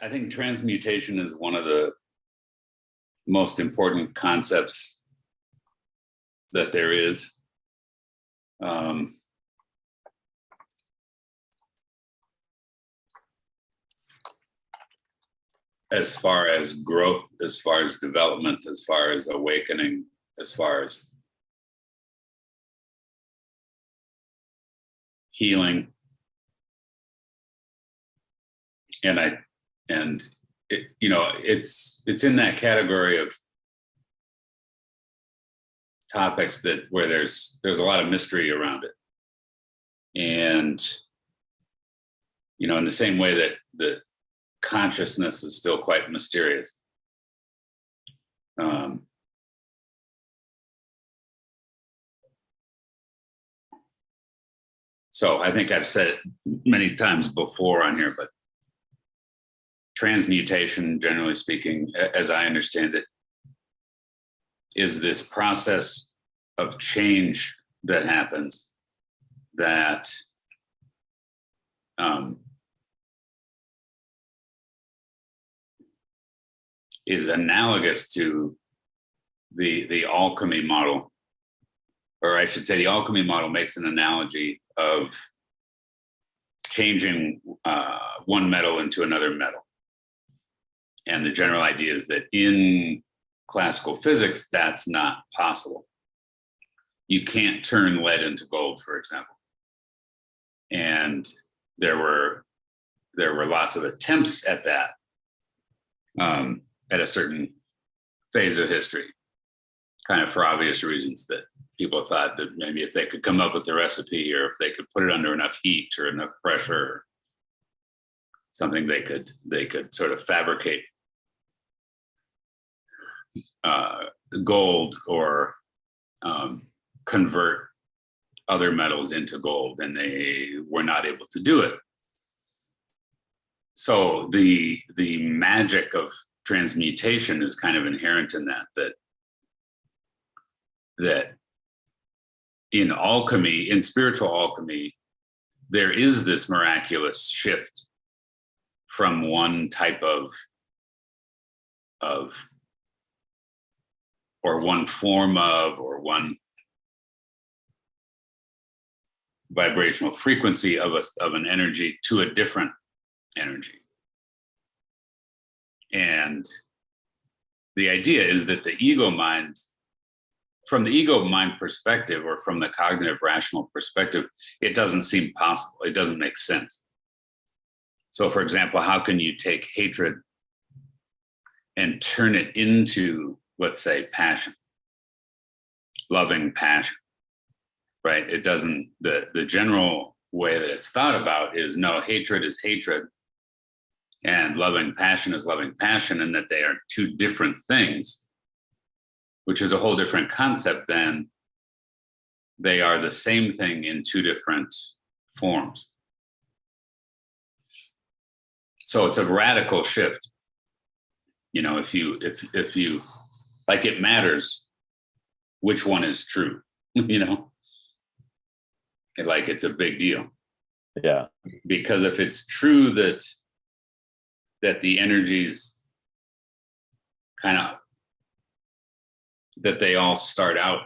I think transmutation is one of the most important concepts that there is. As far as growth, as far as development, as far as awakening, as far as healing. And it, you know, it's in that category of topics that where there's a lot of mystery around it. And, you know, in the same way that the consciousness is still quite mysterious. So I think I've said it many times before on here, but transmutation, generally speaking, as I understand it, is this process of change that happens that is analogous to the alchemy model, or I should say the alchemy model makes an analogy of changing one metal into another metal. And the general idea is that in classical physics, that's not possible. You can't turn lead into gold, for example. And there were lots of attempts at that at a certain phase of history, kind of for obvious reasons, that people thought that maybe if they could come up with the recipe, or if they could put it under enough heat or enough pressure, or something, they could sort of fabricate gold, or convert other metals into gold, and they were not able to do it. So the magic of transmutation is kind of inherent in that in alchemy, in spiritual alchemy, there is this miraculous shift from one type of or one form of, or one vibrational frequency of an energy to a different energy. And the idea is that the ego mind, from the ego mind perspective, or from the cognitive rational perspective, it doesn't seem possible. It doesn't make sense. So, for example, how can you take hatred and turn it into, let's say, passion, loving passion, right? It doesn't, the general way that it's thought about is, no, hatred is hatred and loving passion is loving passion, and that they are two different things, which is a whole different concept than they are the same thing in two different forms. So it's a radical shift. You know, if you like, it matters which one is true, you know, like, it's a big deal. Yeah. Because if it's true that the energies kind of, that they all start out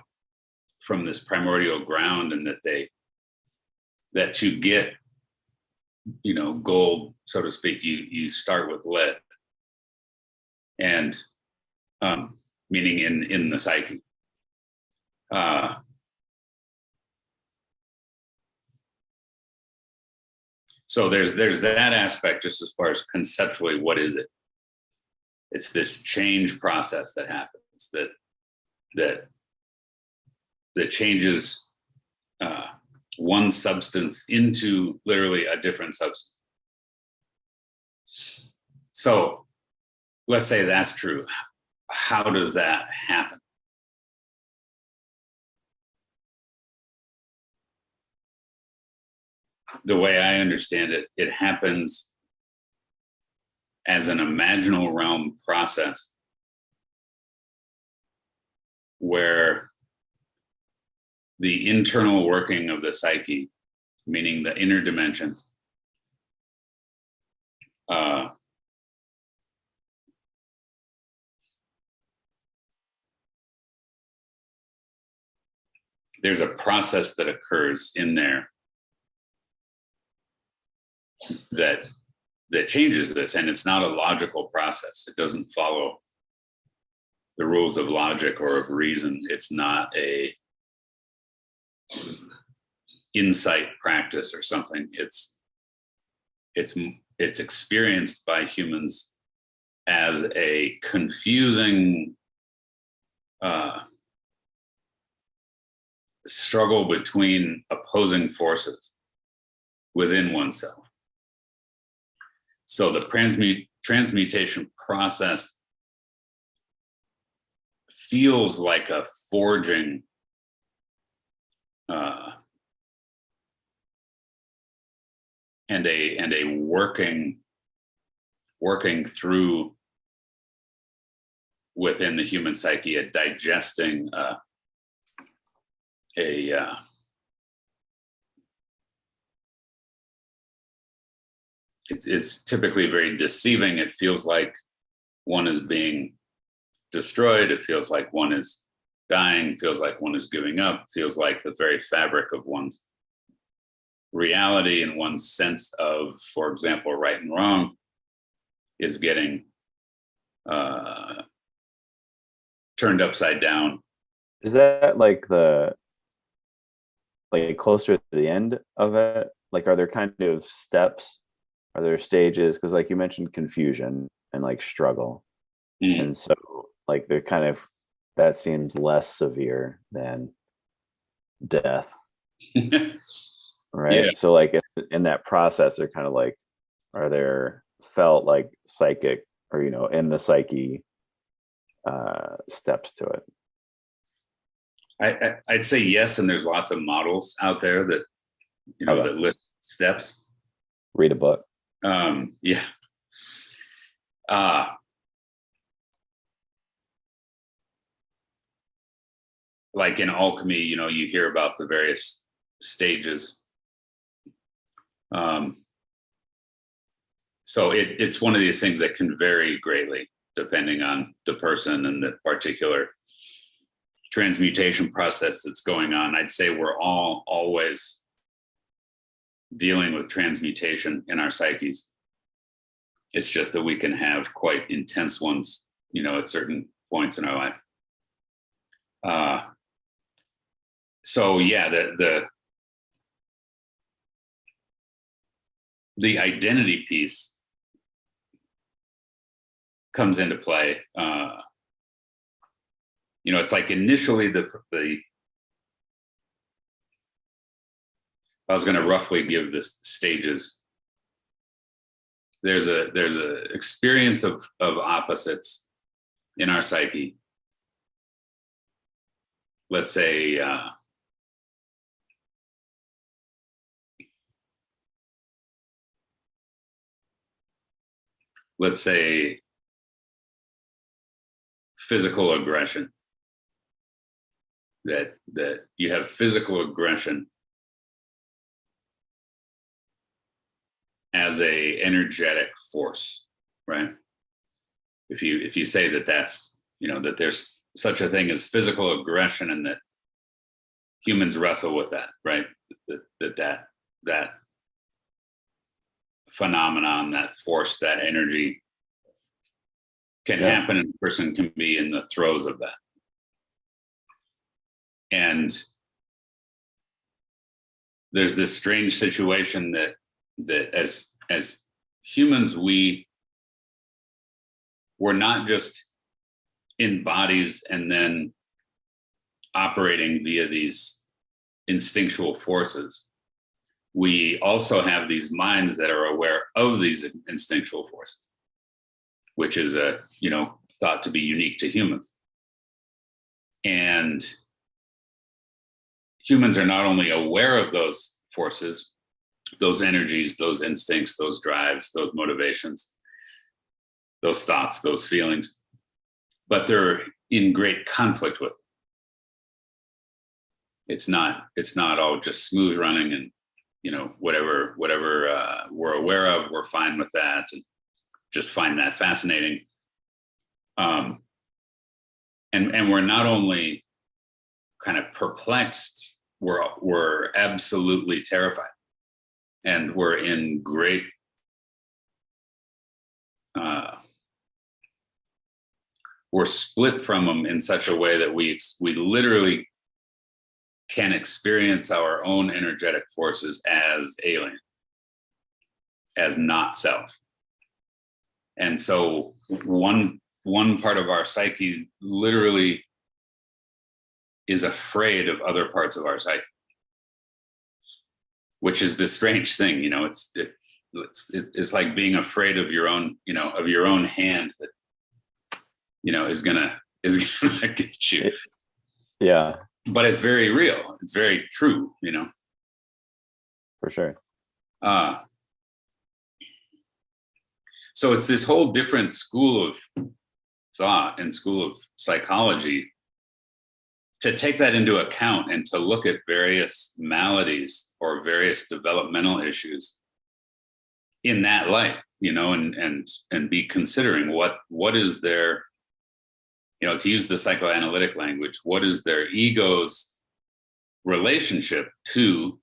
from this primordial ground, and that to get, you know, gold, so to speak, you start with lead, and meaning in the psyche. So there's that aspect, just as far as conceptually, what is it? It's this change process that happens that changes one substance into literally a different substance. So let's say that's true. How does that happen? The way I understand it, it happens as an imaginal realm process where the internal working of the psyche, meaning the inner dimensions, there's a process that occurs in there that changes this, and it's not a logical process. It doesn't follow the rules of logic or of reason. It's not a insight practice or something. It's experienced by humans as a confusing struggle between opposing forces within oneself. So the transmutation process feels like a forging and a working through within the human psyche, a digesting it's typically very deceiving. It feels like one is being destroyed. It feels like one is dying, feels like one is giving up, feels like the very fabric of one's reality and one's sense of, for example, right and wrong is getting turned upside down. Is that like closer to the end of it? Like, are there kind of steps? Are there stages? Because like you mentioned confusion and like struggle. And so like they're kind of, that seems less severe than death. Right. Yeah. So like in that process, they're kind of like, are there felt like psychic or, in the psyche steps to it? I'd say yes, and there's lots of models out there that Okay. that list steps. Read a book. Yeah. Like in alchemy, you hear about the various stages. So it's one of these things that can vary greatly depending on the person and the particular transmutation process that's going on. I'd say we're all always dealing with transmutation in our psyches. It's just that we can have quite intense ones, at certain points in our life. So yeah, the identity piece comes into play. It's like initially I was going to roughly give this stages. There's a experience of opposites in our psyche. Let's say physical aggression. That you have physical aggression as a energetic force, right? If you say that that's, that there's such a thing as physical aggression and that humans wrestle with that, right? That phenomenon, that force, that energy can happen, and a person can be in the throes of that. And there's this strange situation that as humans, we're not just in bodies and then operating via these instinctual forces. We also have these minds that are aware of these instinctual forces, which is thought to be unique to humans. And humans are not only aware of those forces, those energies, those instincts, those drives, those motivations, those thoughts, those feelings, but they're in great conflict with them. It's not all just smooth running and whatever we're aware of, we're fine with that and just find that fascinating. And we're not only kind of perplexed, we're absolutely terrified, and we're in great we're split from them in such a way that we literally can experience our own energetic forces as alien, as not self. And so one part of our psyche literally is afraid of other parts of our psyche, which is this strange thing, you know. It's like being afraid of your own, you know, of your own hand that, you know, is gonna get you. Yeah, but it's very real. It's very true, you know. for sure. So it's this whole different school of thought and school of psychology to take that into account and to look at various maladies or various developmental issues in that light, you know, and be considering what is their, you know, to use the psychoanalytic language, what is their ego's relationship to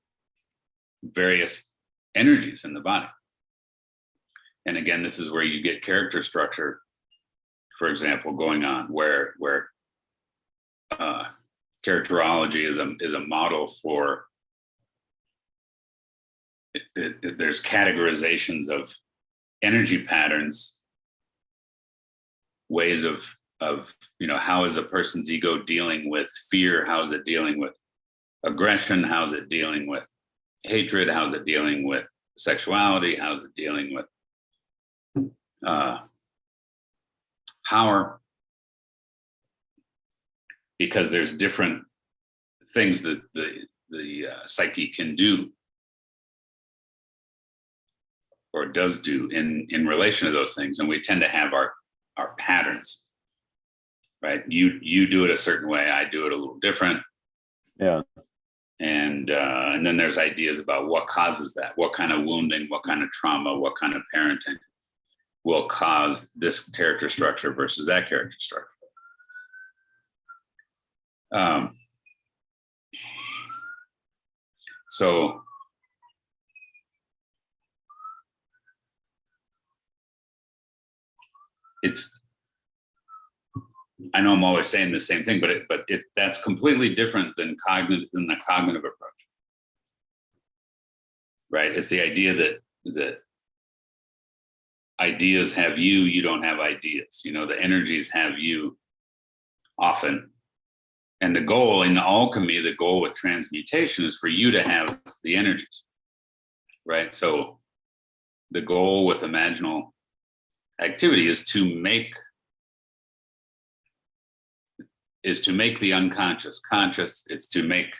various energies in the body. And again, this is where you get character structure, for example, going on, where characterology is a model for there's categorizations of energy patterns, ways of, you know, how is a person's ego dealing with fear? How is it dealing with aggression? How is it dealing with hatred? How is it dealing with sexuality? How is it dealing with power? Because there's different things that the psyche can do or does do in relation to those things, and we tend to have our patterns, right? You do it a certain way, I do it a little different. Yeah. And then there's ideas about what causes that, what kind of wounding, what kind of trauma, what kind of parenting will cause this character structure versus that character structure. So it's, I know I'm always saying the same thing, but that's completely different than the cognitive approach, right? It's the idea that ideas have you, you don't have ideas. You know, the energies have you often. And the goal in alchemy, the goal with transmutation is for you to have the energies, right? So the goal with imaginal activity is to make the unconscious conscious. It's to make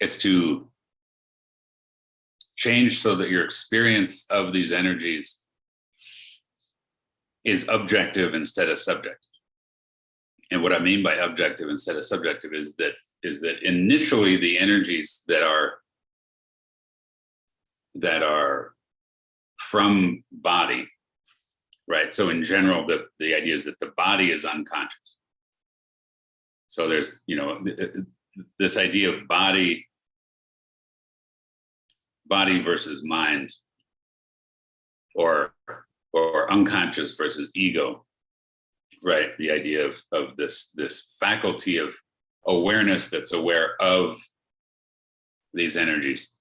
it's to change so that your experience of these energies is objective instead of subjective. And what I mean by objective instead of subjective is that initially the energies that are from body, right? So in general, the idea is that the body is unconscious. So there's, you know, this idea of body versus mind, or unconscious versus ego, right? The idea of this faculty of awareness that's aware of these energies.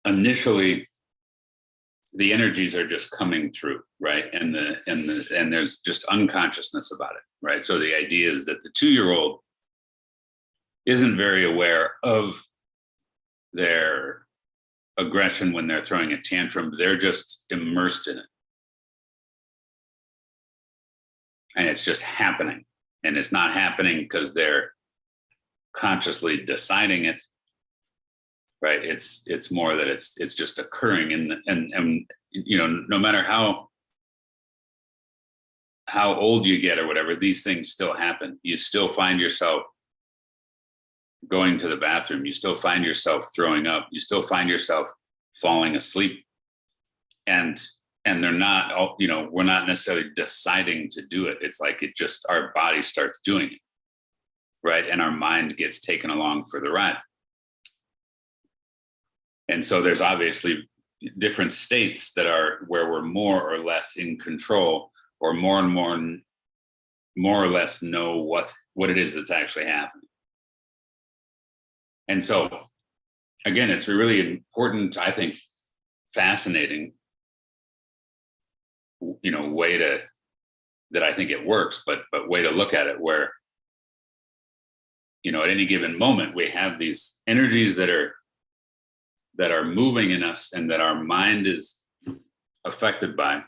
Initially, the energies are just coming through, right? And there's just unconsciousness about it, right? So the idea is that the 2-year-old isn't very aware of their aggression when they're throwing a tantrum. They're just immersed in it. And it's just happening. And it's not happening because they're consciously deciding it, right? It's more that it's just occurring. And you know, no matter how old you get or whatever, these things still happen. You still find yourself going to the bathroom. You still find yourself throwing up. You still find yourself falling asleep, and they're not all, we're not necessarily deciding to do it. It's like it just, our body starts doing it, right? And our mind gets taken along for the ride. And so there's obviously different states that are where we're more or less in control, or more or less know what it is that's actually happening. And so again, it's a really important, I think, fascinating, way that I think it works, but way to look at it, where, at any given moment, we have these energies that are moving in us and that our mind is affected by.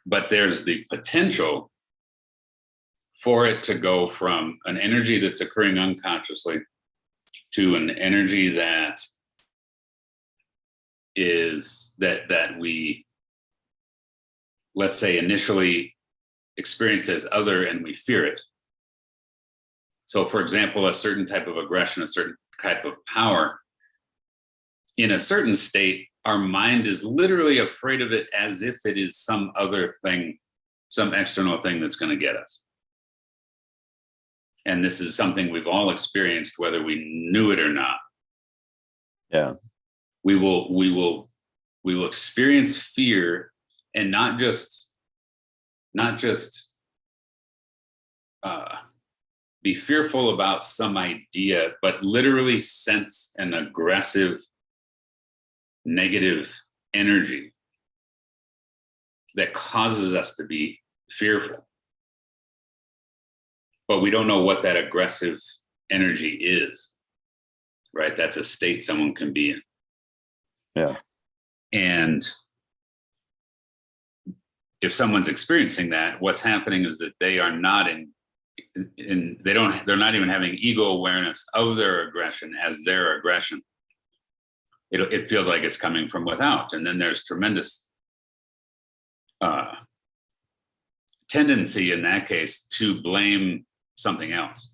But there's the potential for it to go from an energy that's occurring unconsciously to an energy that is that we, let's say, initially experience as other, and we fear it. So for example, a certain type of aggression, a certain type of power, in a certain state, our mind is literally afraid of it as if it is some other thing, some external thing that's going to get us. And this is something we've all experienced, whether we knew it or not. Yeah. We will experience fear, and not just be fearful about some idea, but literally sense an aggressive, negative energy that causes us to be fearful. But we don't know what that aggressive energy is, right? That's a state someone can be in. Yeah. And if someone's experiencing that, what's happening is that they are not they're not even having ego awareness of their aggression as their aggression. It feels like it's coming from without. And then there's tremendous tendency in that case to blame something else.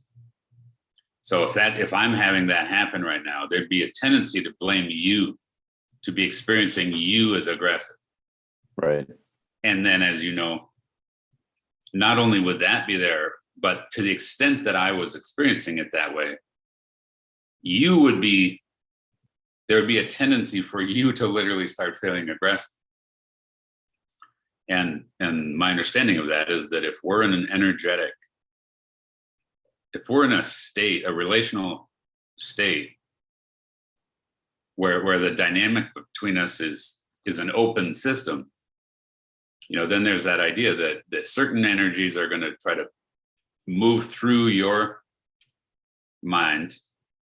So if I'm having that happen right now, there'd be a tendency to blame you, to be experiencing you as aggressive. Right. And then, as you know, not only would that be there, but to the extent that I was experiencing it that way, there would be a tendency for you to literally start feeling aggressive. And my understanding of that is that if we're in a state, a relational state, where the dynamic between us is an open system, then there's that idea that certain energies are going to try to move through your mind,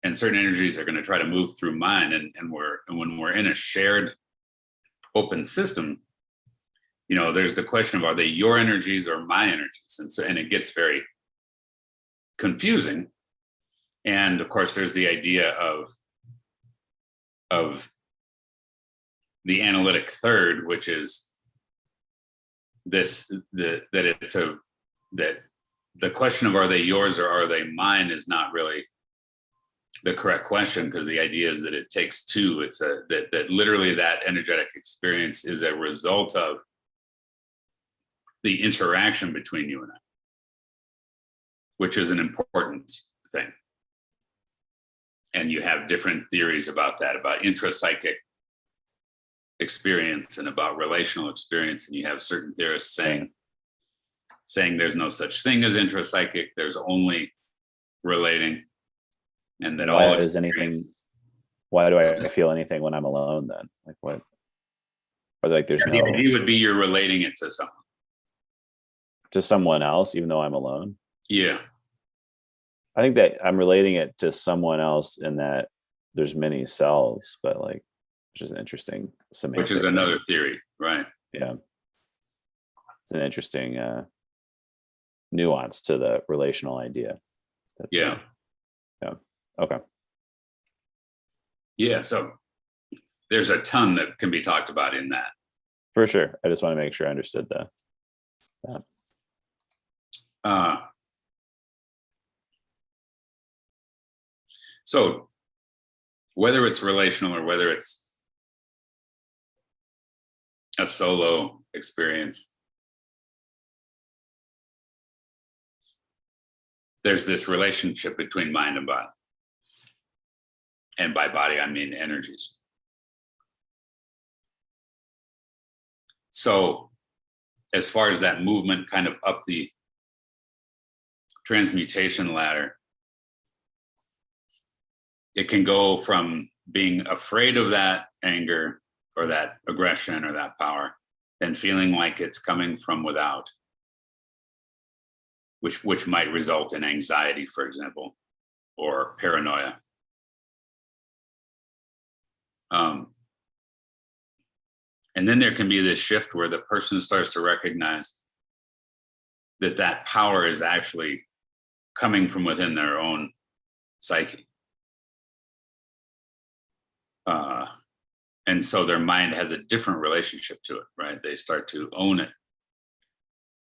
and certain energies are going to try to move through mine. And when we're in a shared open system, there's the question of, are they your energies or my energies? And it gets very confusing. And of course, there's the idea of the analytic third, which is that the question of, are they yours or are they mine, is not really the correct question, because the idea is that it takes two. It's that literally that energetic experience is a result of the interaction between you and I, which is an important thing. And you have different theories about that, about intrapsychic experience and about relational experience. And you have certain theorists saying there's no such thing as intrapsychic, there's only relating. And that why do I feel anything when I'm alone then? Like what? Or like there's the idea would be you're relating it to someone else, even though I'm alone. Yeah. I think that I'm relating it to someone else in that there's many selves, but like, which is interesting semantic. Which is another theory, right? Yeah. It's an interesting nuance to the relational idea. Yeah. Yeah. Okay. Yeah. So there's a ton that can be talked about in that. For sure. I just want to make sure I understood that. So whether it's relational or whether it's a solo experience, there's this relationship between mind and body. And by body, I mean energies. So as far as that movement kind of up the transmutation ladder, it can go from being afraid of that anger or that aggression or that power and feeling like it's coming from without, which might result in anxiety, for example, or paranoia. And then there can be this shift where the person starts to recognize that that power is actually coming from within their own psyche. And so their mind has a different relationship to it, right? They start to own it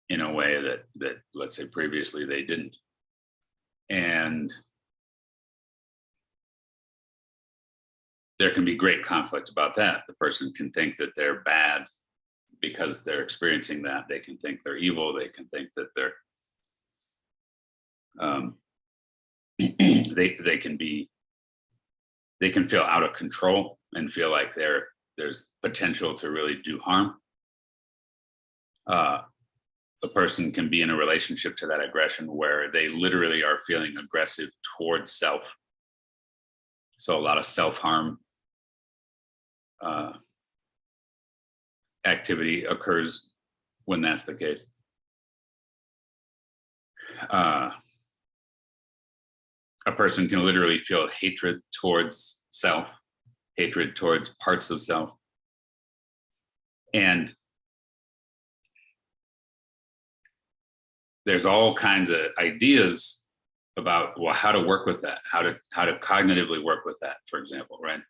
in a way that let's say previously they didn't. And there can be great conflict about that. The person can think that they're bad because they're experiencing that. They can think they're evil. They can think that they're they can feel out of control and feel like there's potential to really do harm. The person can be in a relationship to that aggression where they literally are feeling aggressive towards self. So a lot of self-harm activity occurs when that's the case. A person can literally feel hatred towards self, hatred towards parts of self. And there's all kinds of ideas about, well, how to work with that, how to cognitively work with that, for example, right?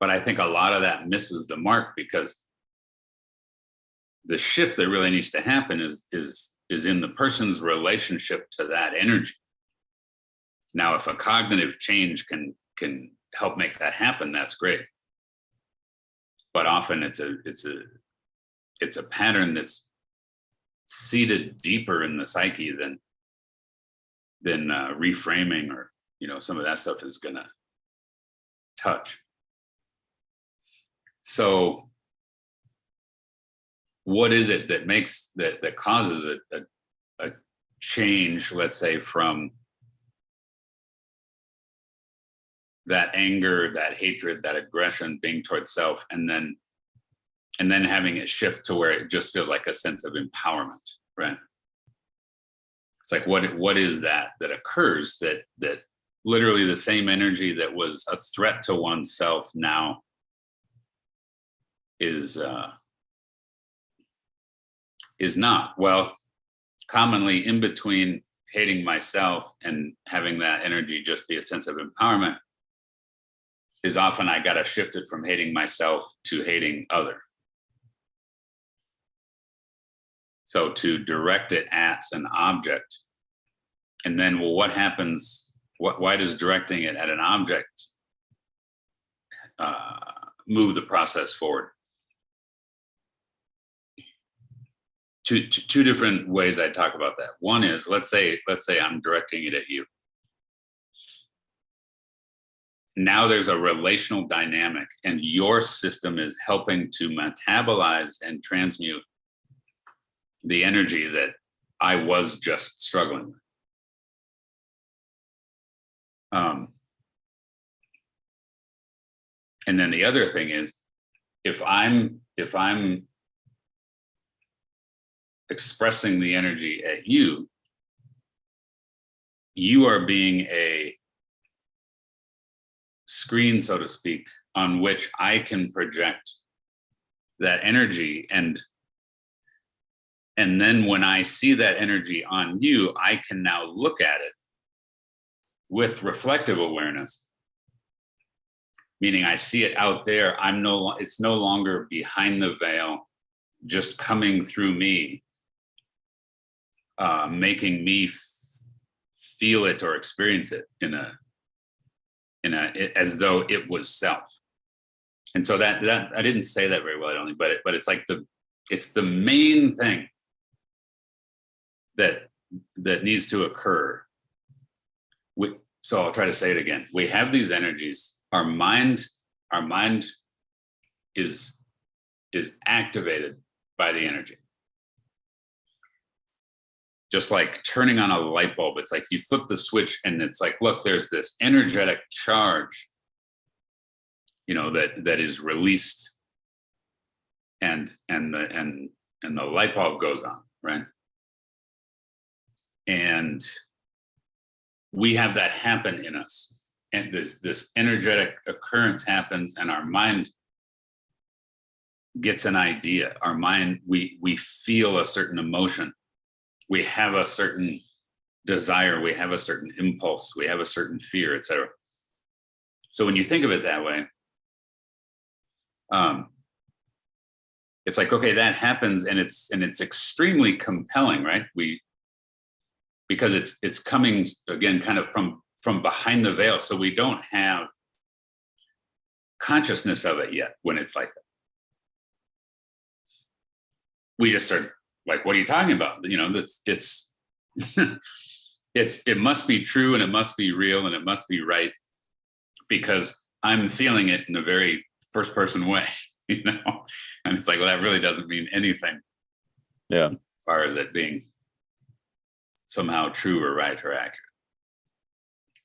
But I think a lot of that misses the mark because the shift that really needs to happen is in the person's relationship to that energy. Now, if a cognitive change can help make that happen, that's great. But often it's a pattern that's seated deeper in the psyche than reframing or some of that stuff is gonna touch. So what is it that makes that causes a change, let's say, from that anger, that hatred, that aggression being towards self, and then having it shift to where it just feels like a sense of empowerment, right? It's like what is that occurs that literally the same energy that was a threat to oneself now is not. Well, commonly in between hating myself and having that energy just be a sense of empowerment is often I got to shift it from hating myself to hating other. So to direct it at an object, and then, well, what happens? Why does directing it at an object move the process forward? Two different ways I talk about that. One is, let's say I'm directing it at you. Now there's a relational dynamic, and your system is helping to metabolize and transmute the energy that I was just struggling with. And then the other thing is, if I'm expressing the energy at you, you are being a screen, so to speak, on which I can project that energy. And then when I see that energy on you, I can now look at it with reflective awareness, meaning I see it out there. It's no longer behind the veil, just coming through me, making me feel it or experience it in as though it was self. And so that I didn't say that very well, I don't think, but it's like it's the main thing that needs to occur. So I'll try to say it again. We have these energies. Our mind is activated by the energy. Just like turning on a light bulb, it's like you flip the switch and it's like, look, there's this energetic charge, that is released, and the light bulb goes on, right? And we have that happen in us, and this energetic occurrence happens, and our mind gets an idea. Our mind, we feel a certain emotion, we have a certain desire, we have a certain impulse, we have a certain fear, etc. So when you think of it that way, it's like, okay, that happens, and it's extremely compelling, right? Because it's coming again kind of from behind the veil, so we don't have consciousness of it yet when it's like that. We just start like, what are you talking about? It's it must be true, and it must be real, and it must be right, because I'm feeling it in a very first person way, and it's like, well, that really doesn't mean anything. Yeah. As far as it being somehow true or right or accurate.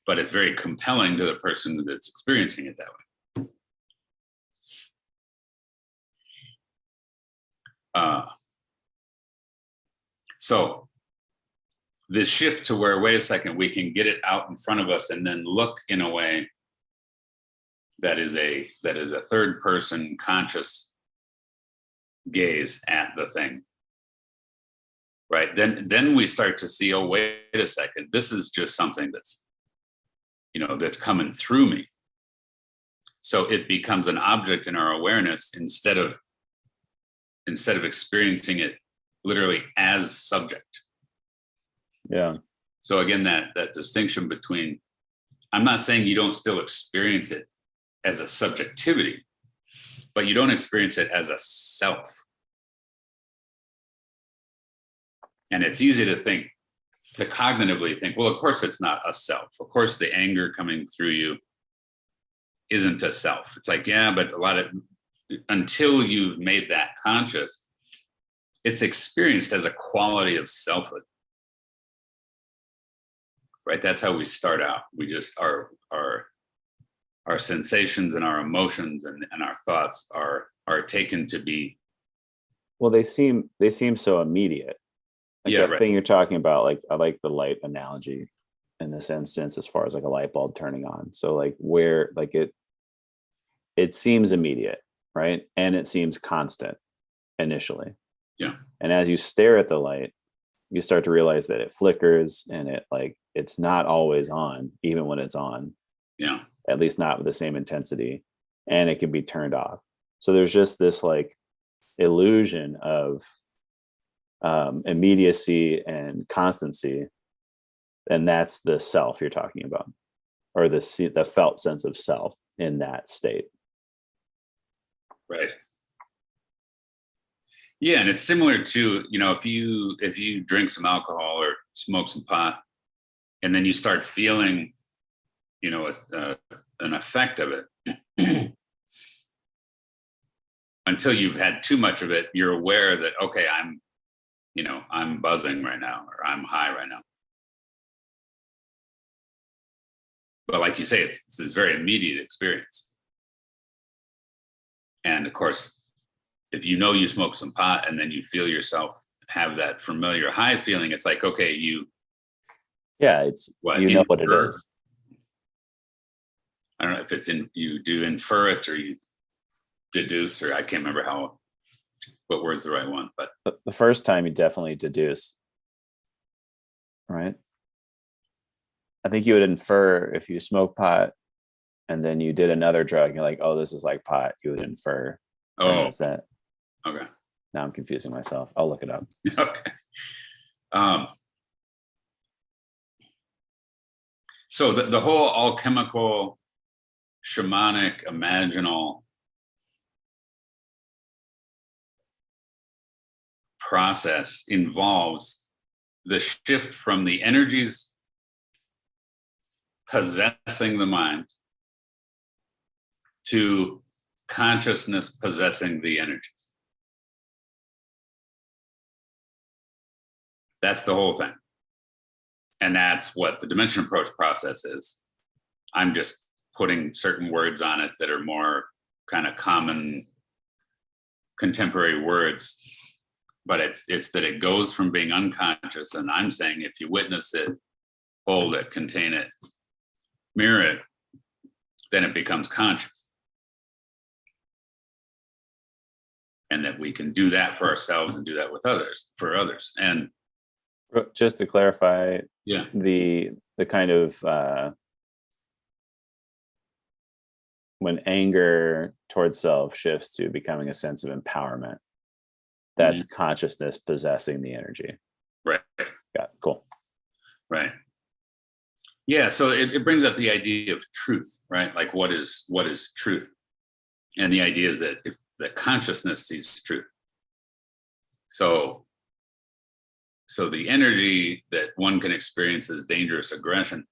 But it's very compelling to the person that's experiencing it that way. So this shift to where, wait a second, we can get it out in front of us and then look in a way that is a third person conscious gaze at the thing. Right. Then we start to see, oh, wait a second, this is just something that's, that's coming through me. So it becomes an object in our awareness instead of experiencing it literally as subject. Yeah. So again, that distinction between, I'm not saying you don't still experience it as a subjectivity, but you don't experience it as a self. And it's easy to cognitively think, well, of course it's not a self. Of course the anger coming through you isn't a self. It's like, yeah, but until you've made that conscious, it's experienced as a quality of selfhood. Right? That's how we start out. We just our sensations and our emotions and our thoughts are taken to be. Well, they seem so immediate. Like yeah, that right. thing you're talking about, like I like the light analogy in this instance, as far as like a light bulb turning on. So like where like it seems immediate, right? And it seems constant initially. Yeah. And as you stare at the light, you start to realize that it flickers, and it's not always on, even when it's on. Yeah. At least not with the same intensity, and it can be turned off. So there's just this like illusion of immediacy and constancy, and that's the self you're talking about, or the felt sense of self in that state. Right. Yeah, and it's similar to, if you drink some alcohol or smoke some pot, and then you start feeling, an effect of it. Until you've had too much of it, you're aware that, okay, I'm buzzing right now, or I'm high right now. But like you say, it's this very immediate experience. And of course, if you smoke some pot and then you feel yourself have that familiar high feeling, it's like, okay, it's what it is. I don't know if you do infer it or you deduce, or I can't remember what word's the right one, but the first time you definitely deduce, right? I think you would infer if you smoke pot and then you did another drug, and you're like, oh, this is like pot, you would infer. Oh, is that okay. Now I'm confusing myself. I'll look it up. Okay. So the whole alchemical shamanic, imaginal process involves the shift from the energies possessing the mind to consciousness possessing the energies. That's the whole thing. And that's what the dimension approach process is. I'm just putting certain words on it that are more kind of common contemporary words, but it's that it goes from being unconscious, and I'm saying if you witness it, hold it, contain it, mirror it, then it becomes conscious. And that we can do that for ourselves and do that with others, for others. And just to clarify, yeah, the kind of when anger towards self shifts to becoming a sense of empowerment, that's consciousness possessing the energy. Right. Yeah, cool. Right. Yeah, so it brings up the idea of truth, right? Like what is truth? And the idea is that if the consciousness sees truth. So the energy that one can experience as dangerous aggression,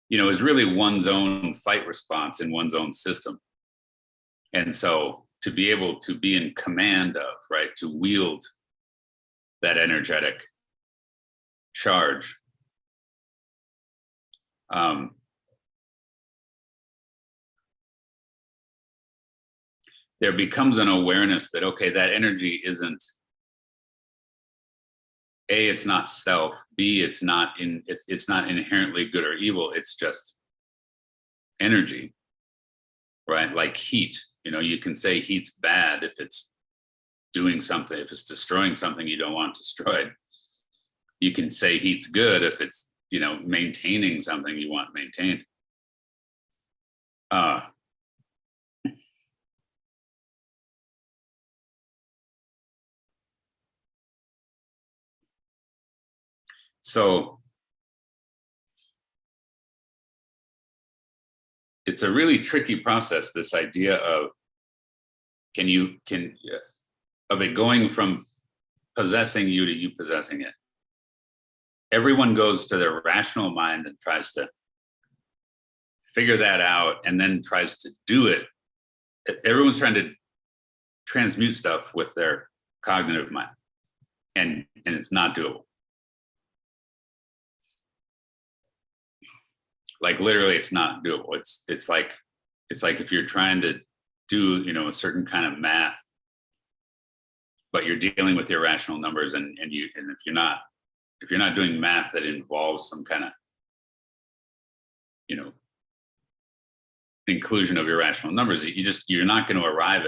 is really one's own fight response in one's own system. And so to be able to be in command of, right, to wield that energetic charge, there becomes an awareness that, okay, that energy isn't, A, it's not self, B, it's not inherently good or evil, it's just energy, right? Like heat, you can say heat's bad if it's doing something, if it's destroying something you don't want destroyed. You can say heat's good if it's, maintaining something you want maintained. So it's a really tricky process, this idea of of it going from possessing you to you possessing it. Everyone goes to their rational mind and tries to figure that out and then tries to do it. Everyone's trying to transmute stuff with their cognitive mind, and it's not doable. Like literally it's not doable. It's like if you're trying to do, a certain kind of math, but you're dealing with irrational numbers, and if you're not doing math that involves some kind of, inclusion of irrational numbers, you're not going to arrive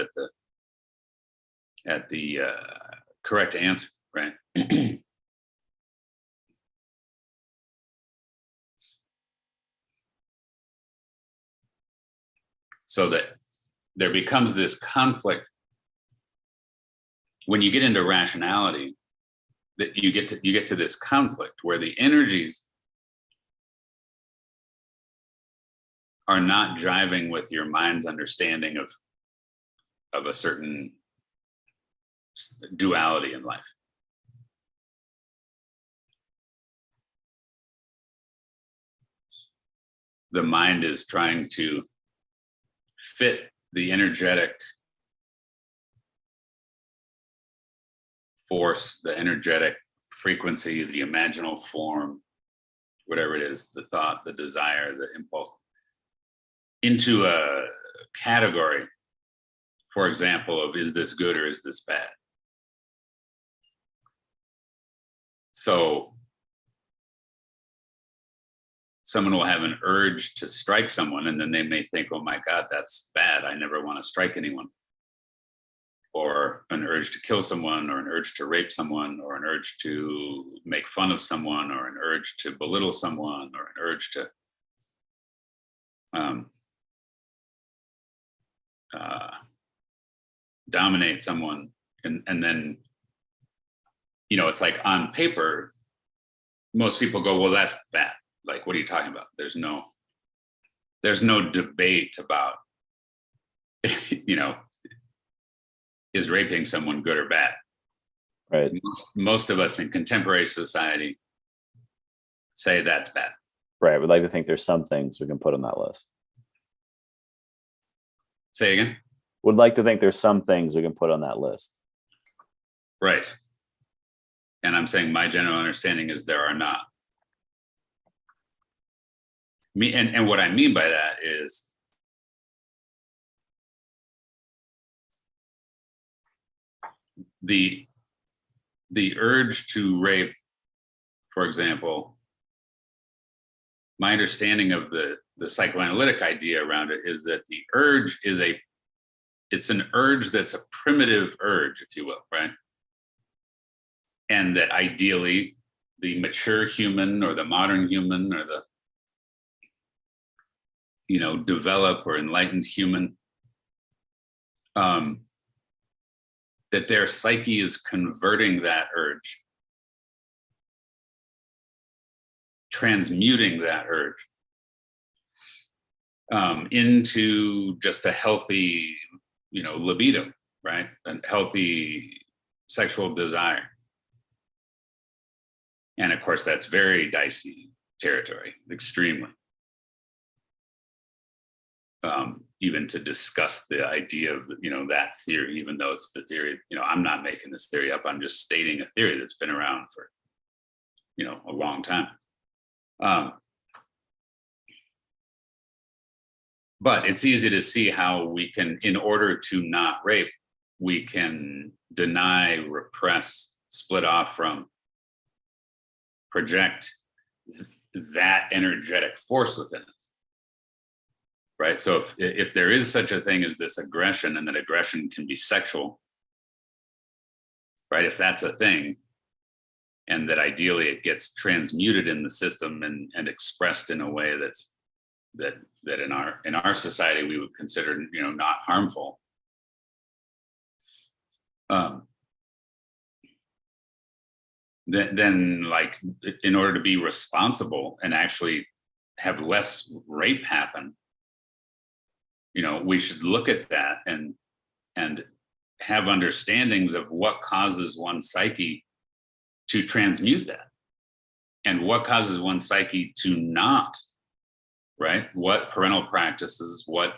at the correct answer, right? So that there becomes this conflict when you get into rationality, that you get to this conflict where the energies are not jiving with your mind's understanding of a certain duality in life. The mind is trying to fit the energetic force, the energetic frequency, the imaginal form, whatever it is, the thought, the desire, the impulse, into a category, for example, of is this good or is this bad? So someone will have an urge to strike someone, and then they may think, oh my God, that's bad. I never want to strike anyone. Or an urge to kill someone, or an urge to rape someone, or an urge to make fun of someone, or an urge to belittle someone, or an urge to dominate someone. And then, it's like on paper, most people go, well, that's bad. Like, what are you talking about? There's no there's no debate about, you know, is raping someone good or bad? Right. Most of us in contemporary society say that's bad. Right. We'd like to think there's some things we can put on that list. Say again? Would like to think there's some things we can put on that list. Right. And I'm saying my general understanding is there are not. And what I mean by that is the urge to rape, for example, my understanding of the psychoanalytic idea around it is that the urge is it's an urge that's a primitive urge, if you will, right? And that ideally the mature human or the modern human or the, you know, developed or enlightened human, that their psyche is converting that urge, transmuting that urge into just a healthy, you know, libido, right? A healthy sexual desire. And of course, that's very dicey territory, extremely. Even to discuss the idea of, you know, that theory, even though it's the theory, you know, I'm not making this theory up. I'm just stating a theory that's been around for, you know, a long time. But it's easy to see how we can, in order to not rape, we can deny, repress, split off from, project that energetic force within us. Right. So if there is such a thing as this aggression, and that aggression can be sexual, right? If that's a thing, and that ideally it gets transmuted in the system and expressed in a way that in our society we would consider, you know, not harmful. Then like, in order to be responsible and actually have less rape happen, you know, we should look at that and have understandings of what causes one's psyche to transmute that, and what causes one's psyche to not, right? What parental practices, what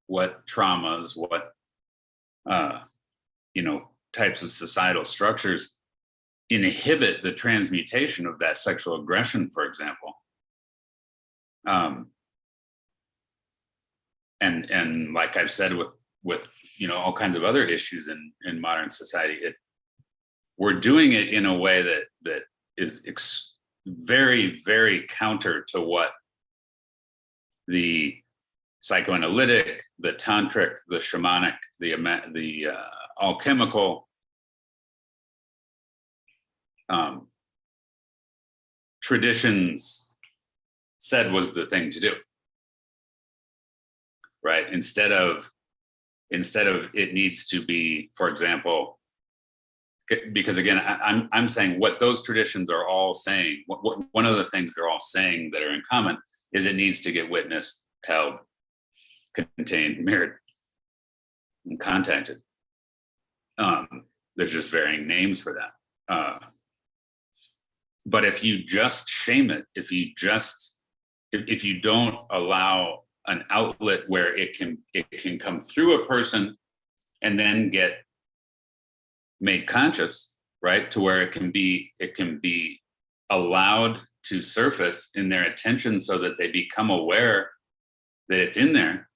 traumas, what you know, types of societal structures inhibit the transmutation of that sexual aggression, for example. And like I've said with you know, all kinds of other issues in modern society, we're doing it in a way that is very, very counter to what the psychoanalytic, the tantric, the shamanic, the alchemical traditions said was the thing to do. Right? Instead of it needs to be, for example, because again, I'm saying what those traditions are all saying, one of the things they're all saying that are in common is it needs to get witnessed, held, contained, mirrored, and contacted. There's just varying names for that. But if you just shame it, if you don't allow an outlet where it can come through a person and then get made conscious, right? To where it can be allowed to surface in their attention so that they become aware that it's in there,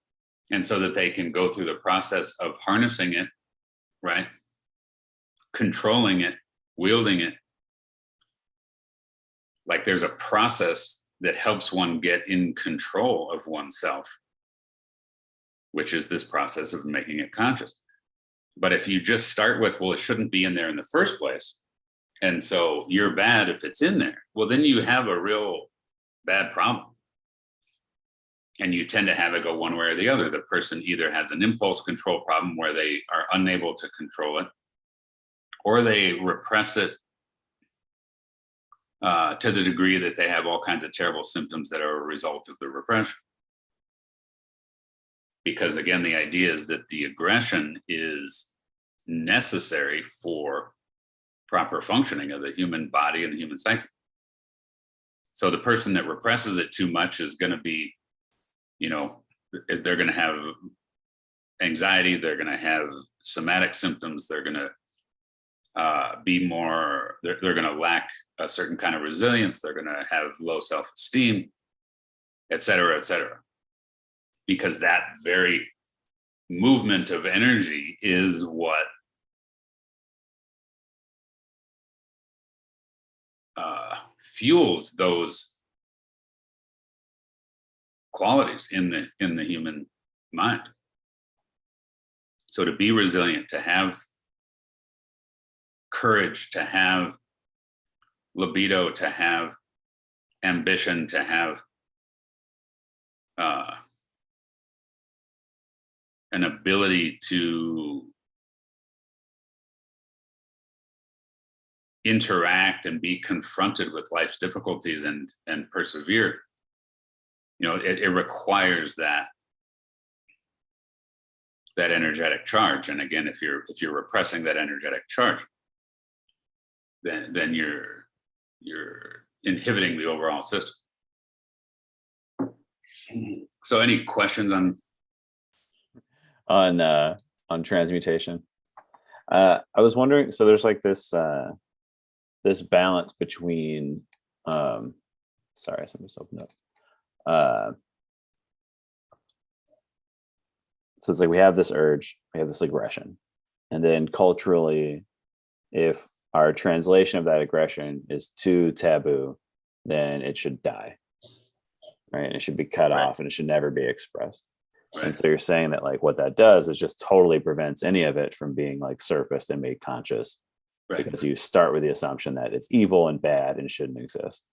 and so that they can go through the process of harnessing it, right? Controlling it, wielding it. Like there's a process that helps one get in control of oneself, which is this process of making it conscious. But if you just start with, well, it shouldn't be in there in the first place, and so you're bad if it's in there, well, then you have a real bad problem. And you tend to have it go one way or the other. The person either has an impulse control problem where they are unable to control it, or they repress it to the degree that they have all kinds of terrible symptoms that are a result of the repression. because again, the idea is that the aggression is necessary for proper functioning of the human body and the human psyche. So the person that represses it too much is going to be, they're going to have anxiety, they're going to have somatic symptoms, they're going to they're going to lack a certain kind of resilience, they're going to have low self-esteem, et cetera, because that very movement of energy is what fuels those qualities in the human mind. So to be resilient, to have courage, to have libido, to have ambition, to have an ability to interact and be confronted with life's difficulties and persevere, it requires that energetic charge. And again, if you're repressing that energetic charge, then you're inhibiting the overall system. So any questions on transmutation? I was wondering, so there's like this balance between sorry, something just opened up. So it's like we have this urge, we have this aggression, and then culturally, if our translation of that aggression is too taboo, then it should die, right? And it should be cut off, and it should never be expressed. Right. And so you're saying that like what that does is just totally prevents any of it from being like surfaced and made conscious, right? Because you start with the assumption that it's evil and bad and shouldn't exist.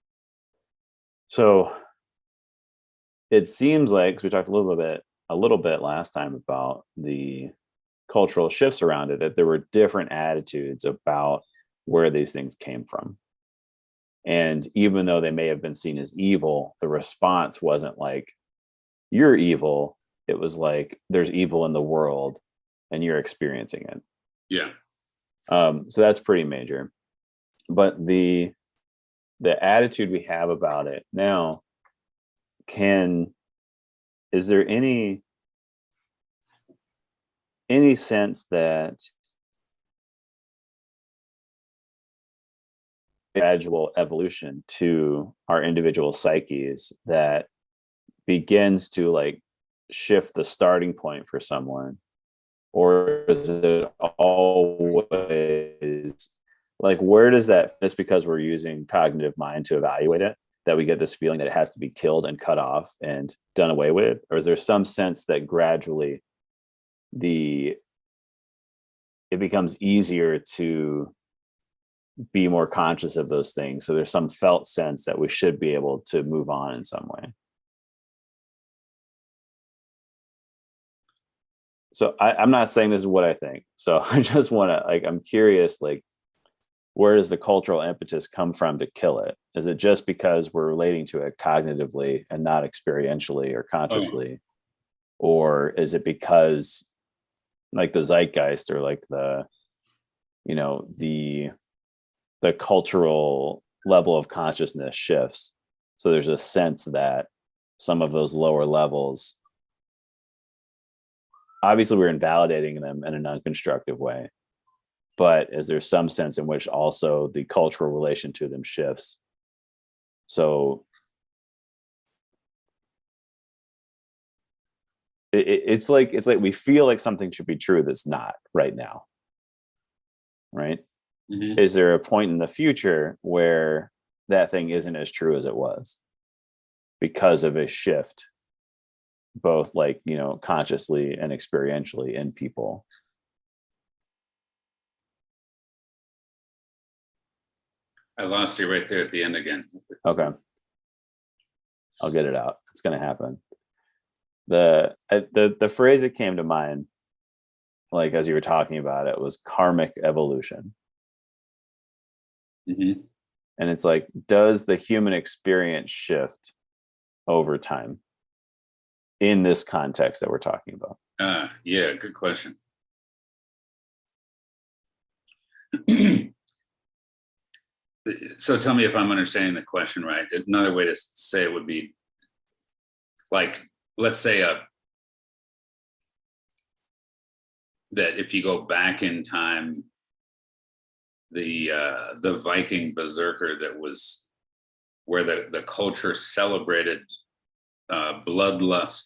So it seems like, because we talked a little bit last time about the cultural shifts around it, that there were different attitudes about where these things came from. And even though they may have been seen as evil, the response wasn't like, you're evil. It was like, there's evil in the world and you're experiencing it. Yeah. So that's pretty major. But the attitude we have about it now, is there any sense that gradual evolution to our individual psyches that begins to like shift the starting point for someone? Or is it always like, where does that, just because we're using cognitive mind to evaluate it, that we get this feeling that it has to be killed and cut off and done away with? Or is there some sense that gradually it becomes easier to be more conscious of those things? So there's some felt sense that we should be able to move on in some way. So I'm not saying this is what I think. So I just want to, like, I'm curious, like, where does the cultural impetus come from to kill it? Is it just because we're relating to it cognitively and not experientially or consciously? Or is it because like the zeitgeist or like the cultural level of consciousness shifts? So there's a sense that some of those lower levels, obviously we're invalidating them in a non-constructive way, but is there some sense in which also the cultural relation to them shifts? So it's like we feel like something should be true that's not right now, right? Mm-hmm. Is there a point in the future where that thing isn't as true as it was because of a shift, both like, consciously and experientially in people? I lost you right there at the end again. Okay. I'll get it out. It's going to happen. The phrase that came to mind, like as you were talking about it, was karmic evolution. Mm-hmm. And it's like, does the human experience shift over time? in this context that we're talking about? Yeah, good question. So tell me if I'm understanding the question right. Another way to say it would be like, let's say that if you go back in time, the Viking berserker that was where the culture celebrated bloodlust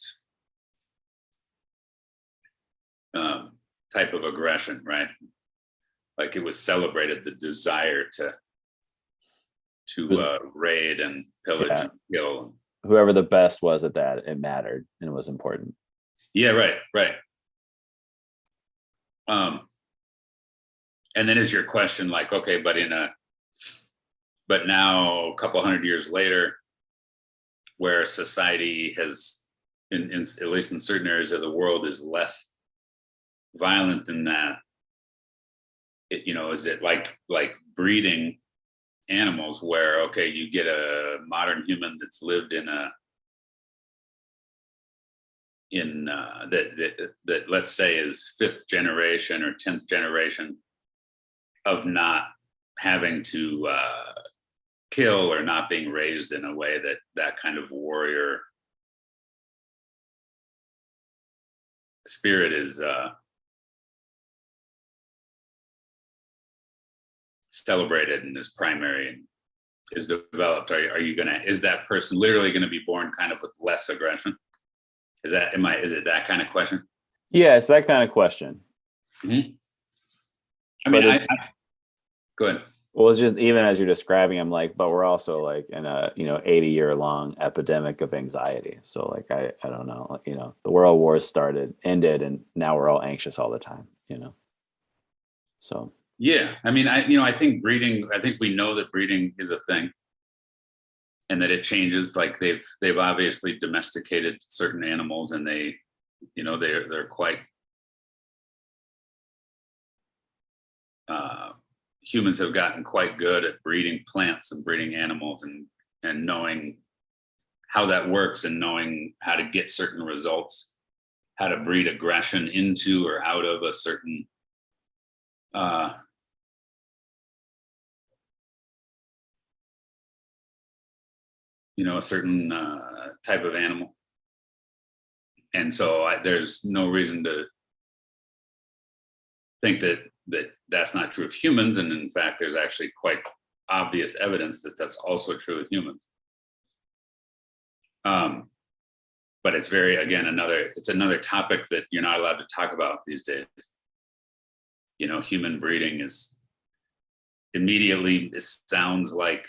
type of aggression, right? Like it was celebrated, the desire to raid and pillage and kill. Whoever the best was at that, it mattered and it was important. Yeah, right. And then is your question like, okay, but now a couple hundred years later, where society has, in at least in certain areas of the world, is less violent than that. Is it like breeding animals where, okay, you get a modern human that's lived in that let's say is 5th generation or 10th generation of not having to kill or not being raised in a way that kind of warrior spirit is celebrated and is primary and is developed. Is that person literally going to be born kind of with less aggression? Is it that kind of question? Yeah, it's that kind of question. Mm-hmm. I mean, go ahead. Well, it's just, even as you're describing, I'm like, but we're also like in a 80-year long epidemic of anxiety. So like I don't know, the world wars ended, and now we're all anxious all the time. So yeah, I mean, I think breeding. I think we know that breeding is a thing, and that it changes. Like they've obviously domesticated certain animals, and they're quite. Humans have gotten quite good at breeding plants and breeding animals and knowing how that works and knowing how to get certain results, how to breed aggression into or out of a certain a certain type of animal. And so there's no reason to think that that's not true of humans. And in fact, there's actually quite obvious evidence that that's also true with humans. But it's another topic that you're not allowed to talk about these days. Human breeding is immediately, it sounds like,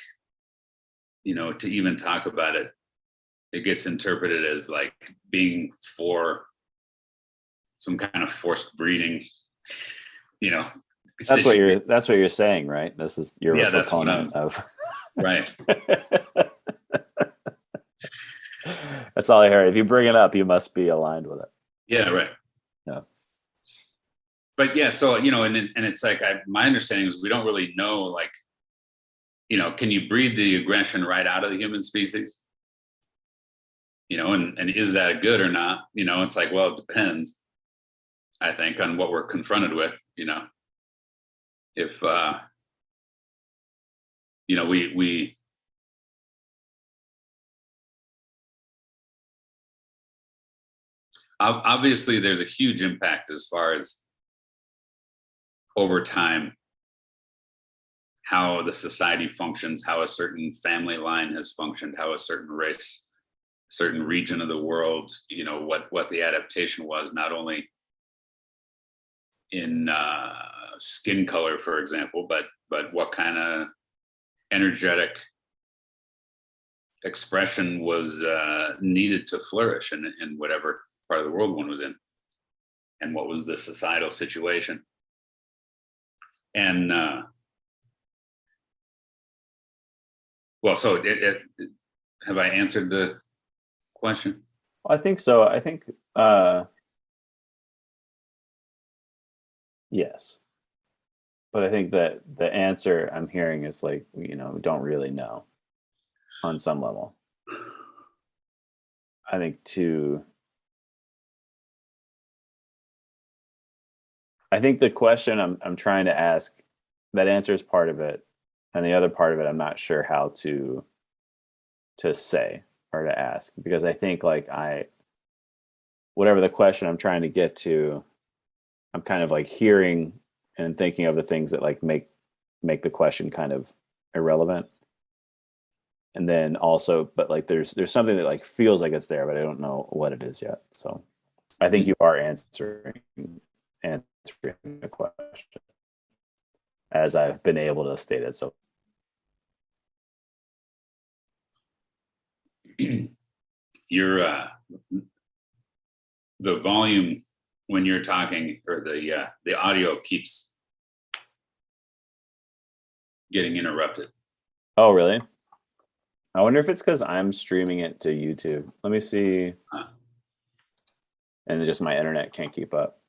to even talk about it, it gets interpreted as like being for some kind of forced breeding, that's what you're saying, right? This is your proponent of right. That's all I heard. If you bring it up, you must be aligned with it. Yeah, right. Yeah. But yeah, so and it's like my understanding is we don't really know, like, can you breed the aggression right out of the human species? And is that good or not? It's like, well, it depends, I think, on what we're confronted with. If we obviously there's a huge impact as far as over time how the society functions, how a certain family line has functioned, how a certain race, certain region of the world, what the adaptation was, not only in skin color, for example, but what kind of energetic expression was needed to flourish in whatever part of the world one was in, and what was the societal situation. And well, so have I answered the question? I think so. I think yes, but I think that the answer I'm hearing is like, we don't really know on some level. I think to I think the question I'm trying to ask, that answers part of it, and the other part of it I'm not sure how to say or to ask, because I think like whatever the question I'm trying to get to, I'm kind of like hearing and thinking of the things that like make the question kind of irrelevant. And then also, but like there's something that like feels like it's there, but I don't know what it is yet. So I think you are answering the question as I've been able to state it. So Your the volume when you're talking, or the audio keeps getting interrupted. oh really? I wonder if it's because I'm streaming it to YouTube. Let me see. And it's just my internet can't keep up.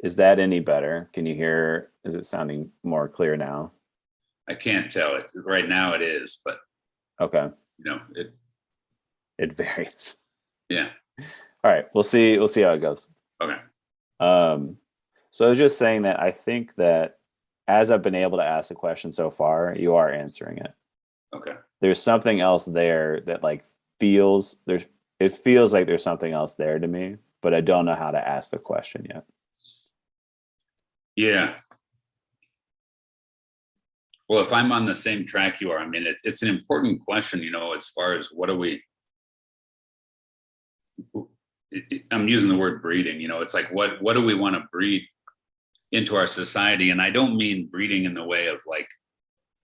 Is that any better? Can you hear? Is it sounding more clear now? I can't tell it right now. It is, but Okay, it it varies. yeah. All right, we'll see. We'll see how it goes. Okay. So I was just saying that I think that as I've been able to ask a question so far, you are answering it. Okay. There's something else there that like feels there's it feels like there's something else there to me, but I don't know how to ask the question yet. Yeah. Well, if I'm on the same track you are, I mean, it's an important question, as far as what do we, I'm using the word breeding, it's like, what do we want to breed into our society? And I don't mean breeding in the way of like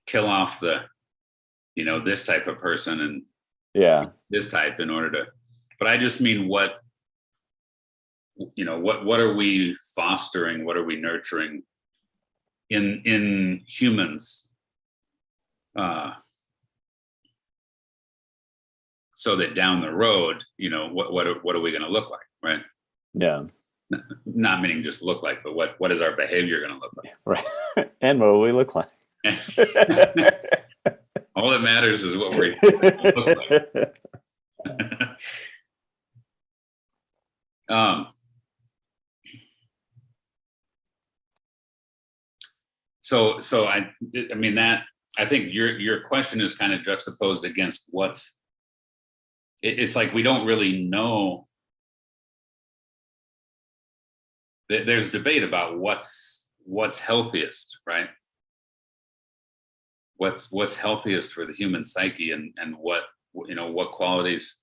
kill off this type of person and Yeah. this type in order to, but I just mean what are we fostering? What are we nurturing in humans? So that down the road, what are we going to look like, right? Yeah. Not meaning just look like, but what is our behavior going to look like? Right. And what will we look like? All that matters is what we look like. So I mean that I think your question is kind of juxtaposed against it's like we don't really know. There's debate about what's healthiest, right? What's healthiest for the human psyche, and what qualities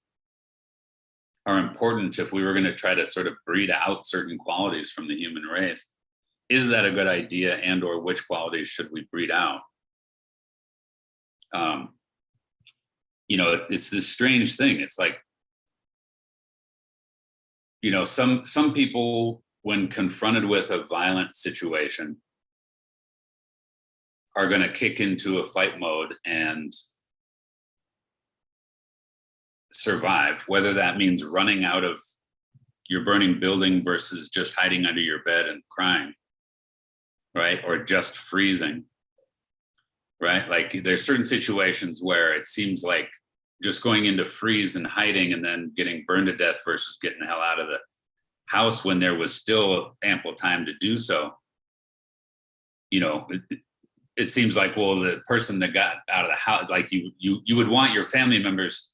are important if we were going to try to sort of breed out certain qualities from the human race. Is that a good idea, and or which qualities should we breed out? It's this strange thing. It's like, some people, when confronted with a violent situation, are going to kick into a fight mode and survive, whether that means running out of your burning building versus just hiding under your bed and crying, right? Or just freezing, right? Like there's certain situations where it seems like just going into freeze and hiding and then getting burned to death versus getting the hell out of the house when there was still ample time to do so. It seems like, well, the person that got out of the house, like you would want your family members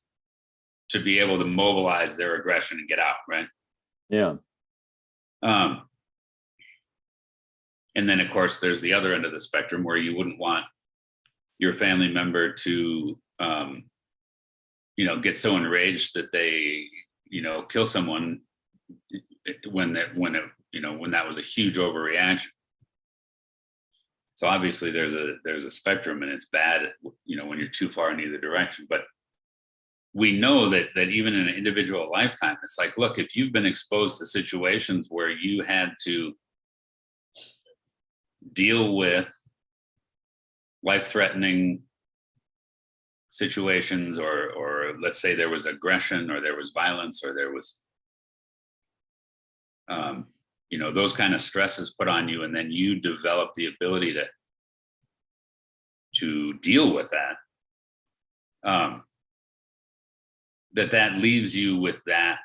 to be able to mobilize their aggression and get out, right? Yeah. And then of course there's the other end of the spectrum where you wouldn't want your family member to get so enraged that they kill someone when that was a huge overreaction. So obviously there's a spectrum, and it's bad when you're too far in either direction. But we know that even in an individual lifetime, it's like, look, if you've been exposed to situations where you had to deal with life-threatening situations, or let's say there was aggression, or there was violence, or there was those kind of stresses put on you, and then you develop the ability to deal with that, that leaves you with that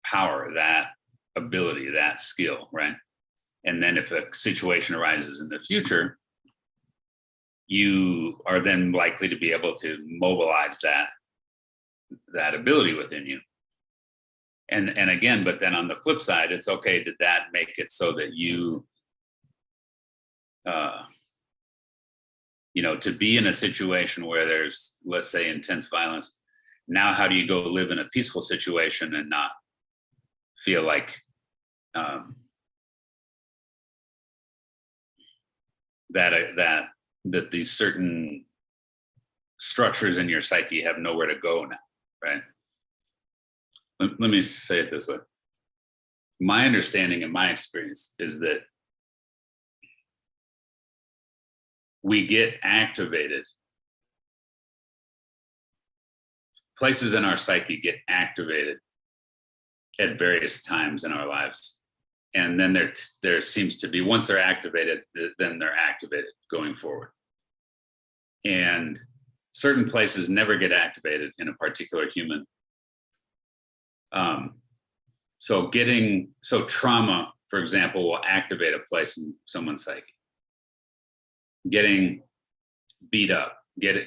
power, that ability, that skill, right? And then if a situation arises in the future, you are then likely to be able to mobilize that ability within you. And again, but then on the flip side, it's okay, did that make it so that you to be in a situation where there's, let's say, intense violence, now how do you go live in a peaceful situation and not feel like that these certain structures in your psyche have nowhere to go now, right? Let me say it this way. My understanding and my experience is that we get activated. Places in our psyche get activated at various times in our lives. And then there seems to be, once they're activated, then they're activated going forward. And certain places never get activated in a particular human. So trauma, for example, will activate a place in someone's psyche. Getting beat up,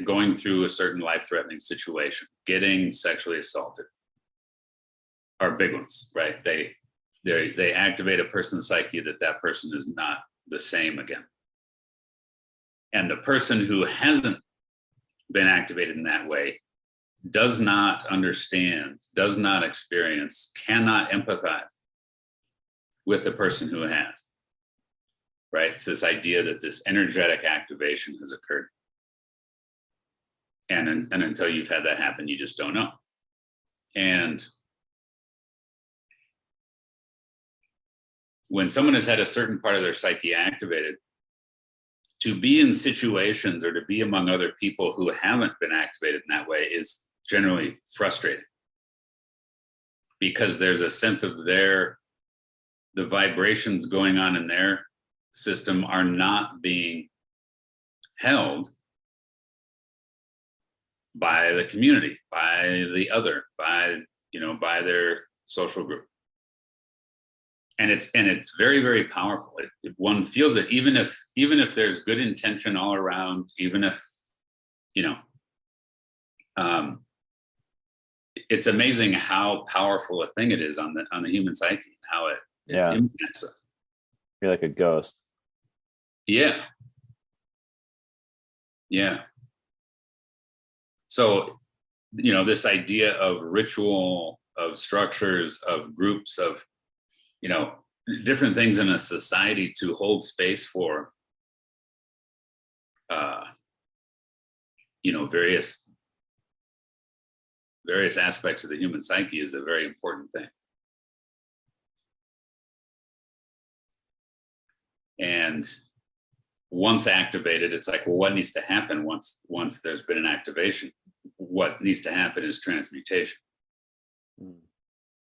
going through a certain life-threatening situation, getting sexually assaulted are big ones, right? They activate a person's psyche that person is not the same again. And the person who hasn't been activated in that way does not understand, does not experience, cannot empathize with the person who has. Right? It's this idea that this energetic activation has occurred. And until you've had that happen, you just don't know. And when someone has had a certain part of their psyche activated, to be in situations or to be among other people who haven't been activated in that way is generally frustrating. Because there's a sense of the vibrations going on in their system are not being held by the community, by the other, by their social group. And it's very, very powerful. One feels it, even if there's good intention all around, even if, it's amazing how powerful a thing it is on the human psyche, how it impacts us. You're like a ghost. Yeah. So, this idea of ritual, of structures, of groups, of, different things in a society to hold space for, various aspects of the human psyche is a very important thing. And once activated, it's like, well, what needs to happen once there's been an activation? What needs to happen is transmutation.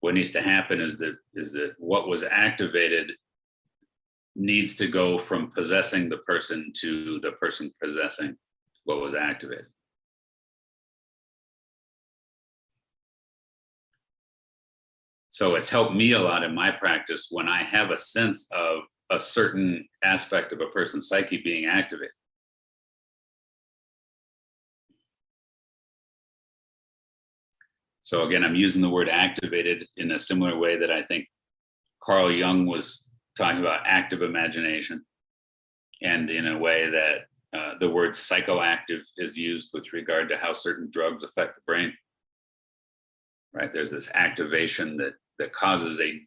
What needs to happen is that what was activated needs to go from possessing the person to the person possessing what was activated. So it's helped me a lot in my practice when I have a sense of a certain aspect of a person's psyche being activated. So again, I'm using the word activated in a similar way that I think Carl Jung was talking about active imagination, and in a way that the word psychoactive is used with regard to how certain drugs affect the brain. Right? There's this activation that causes a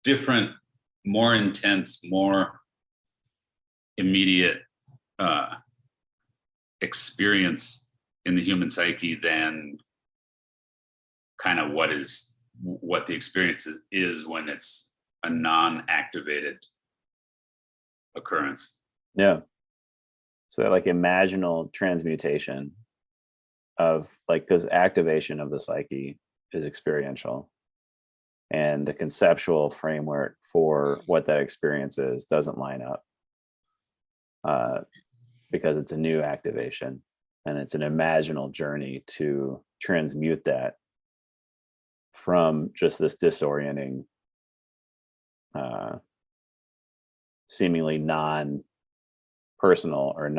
different, more intense, more immediate experience in the human psyche than kind of what the experience is when it's a non-activated occurrence. Yeah. So that like imaginal transmutation of because activation of the psyche is experiential, and the conceptual framework for what that experience is doesn't line up because it's a new activation, and it's an imaginal journey to transmute that from just this disorienting, seemingly non-personal or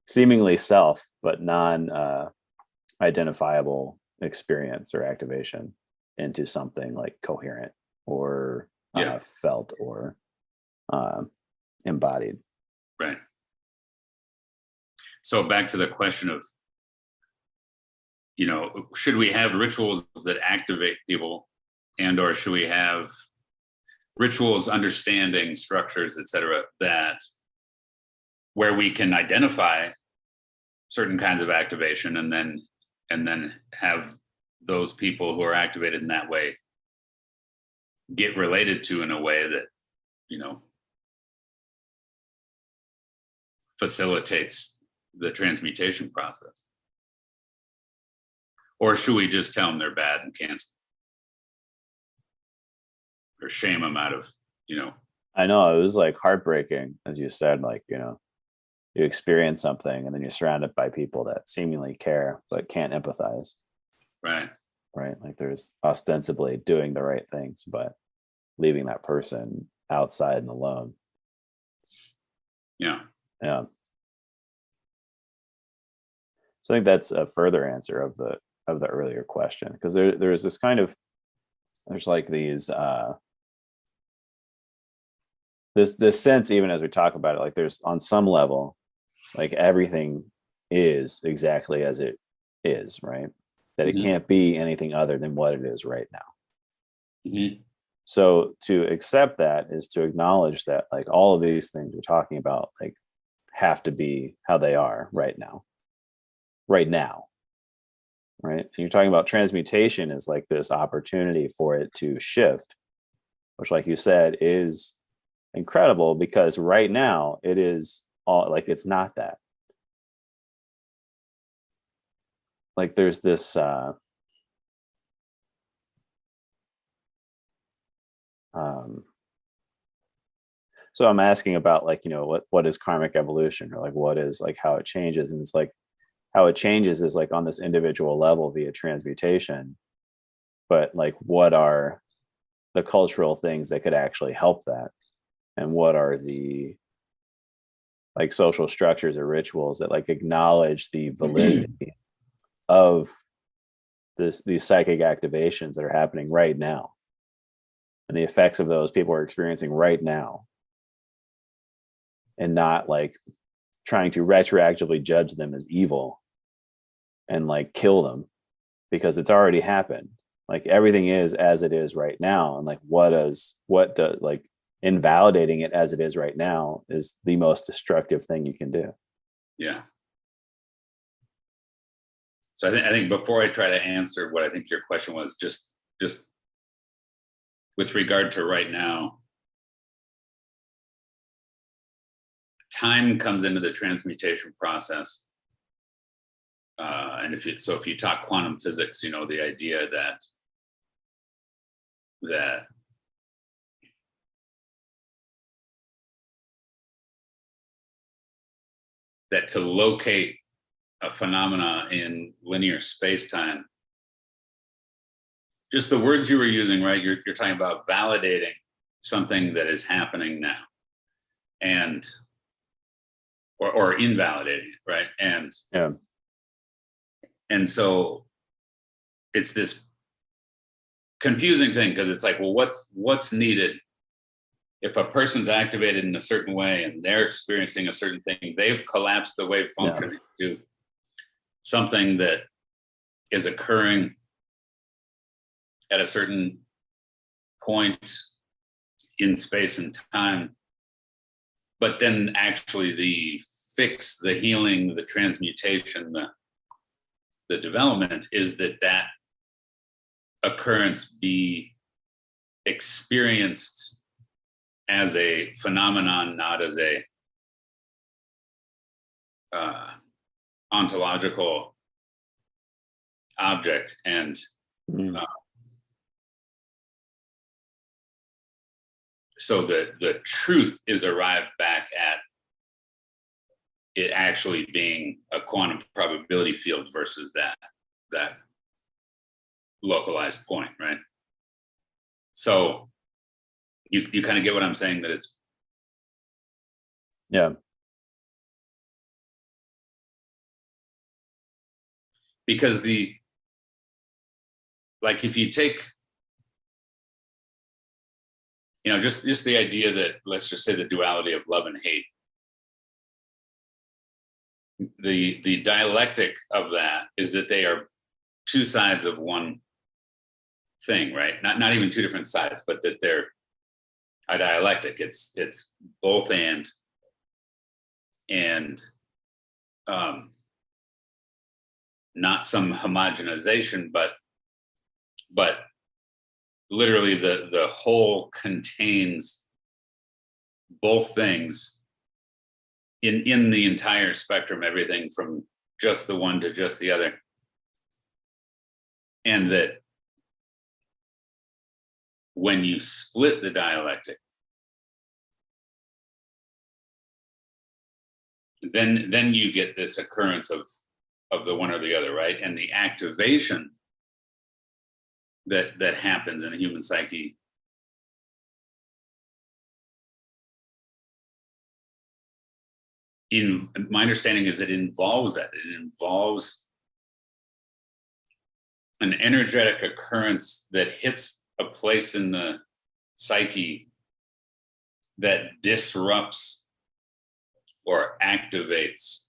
seemingly self, but non-identifiable experience or activation into something like coherent or felt or embodied. Right. So back to the question of, should we have rituals that activate people, and or should we have rituals, understanding, structures, etc., that where we can identify certain kinds of activation and then have those people who are activated in that way get related to in a way that, facilitates the transmutation process? Or should we just tell them they're bad and cancel? Or shame them out of, I know, it was like heartbreaking, as you said, like, you experience something and then you're surrounded by people that seemingly care but can't empathize. Right. Like there's ostensibly doing the right things, but leaving that person outside and alone. Yeah. So I think that's a further answer of the earlier question, because there's this kind of, there's like these this sense, even as we talk about it, like there's on some level, like everything is exactly as it is, right? That it can't be anything other than what it is right now. So to accept that is to acknowledge that like all of these things we're talking about like have to be how they are right now. Right? And you're talking about transmutation is like this opportunity for it to shift, which, like you said, is incredible, because right now it is all like, it's not that. Like there's this so I'm asking about like, what is karmic evolution, or like what is like how it changes, and it's like how it changes is like on this individual level via transmutation, but like what are the cultural things that could actually help that, and what are the like social structures or rituals that like acknowledge the validity of these psychic activations that are happening right now, and the effects of those people are experiencing right now, and not like trying to retroactively judge them as evil and like kill them because it's already happened. Like everything is as it is right now, and like what does like invalidating it as it is right now is the most destructive thing you can do. Yeah. So I think before I try to answer what I think your question was, just with regard to right now, time comes into the transmutation process. And if you talk quantum physics, the idea that to locate a phenomena in linear space-time, just the words you were using, right? You're talking about validating something that is happening now, and or invalidating it, right? And so it's this confusing thing, because it's like, well, what's needed if a person's activated in a certain way and they're experiencing a certain thing? They've collapsed the wave function into something that is occurring at a certain point in space and time. But then actually the fix, the healing, the transmutation, the development is that occurrence be experienced as a phenomenon, not as a ontological object. And so the truth is arrived back at it actually being a quantum probability field versus that localized point, right? So you kind of get what I'm saying, that it's, Yeah. because like if you take, just the idea that, let's just say, the duality of love and hate, the dialectic of that is that they are two sides of one thing, right? Not even two different sides, but that they're a dialectic. It's both and not some homogenization, but literally the whole contains both things in the entire spectrum, everything from just the one to just the other. And that when you split the dialectic, then you get this occurrence of the one or the other, right? And the activation that happens in the human psyche in my understanding is it involves that. It involves an energetic occurrence that hits a place in the psyche that disrupts or activates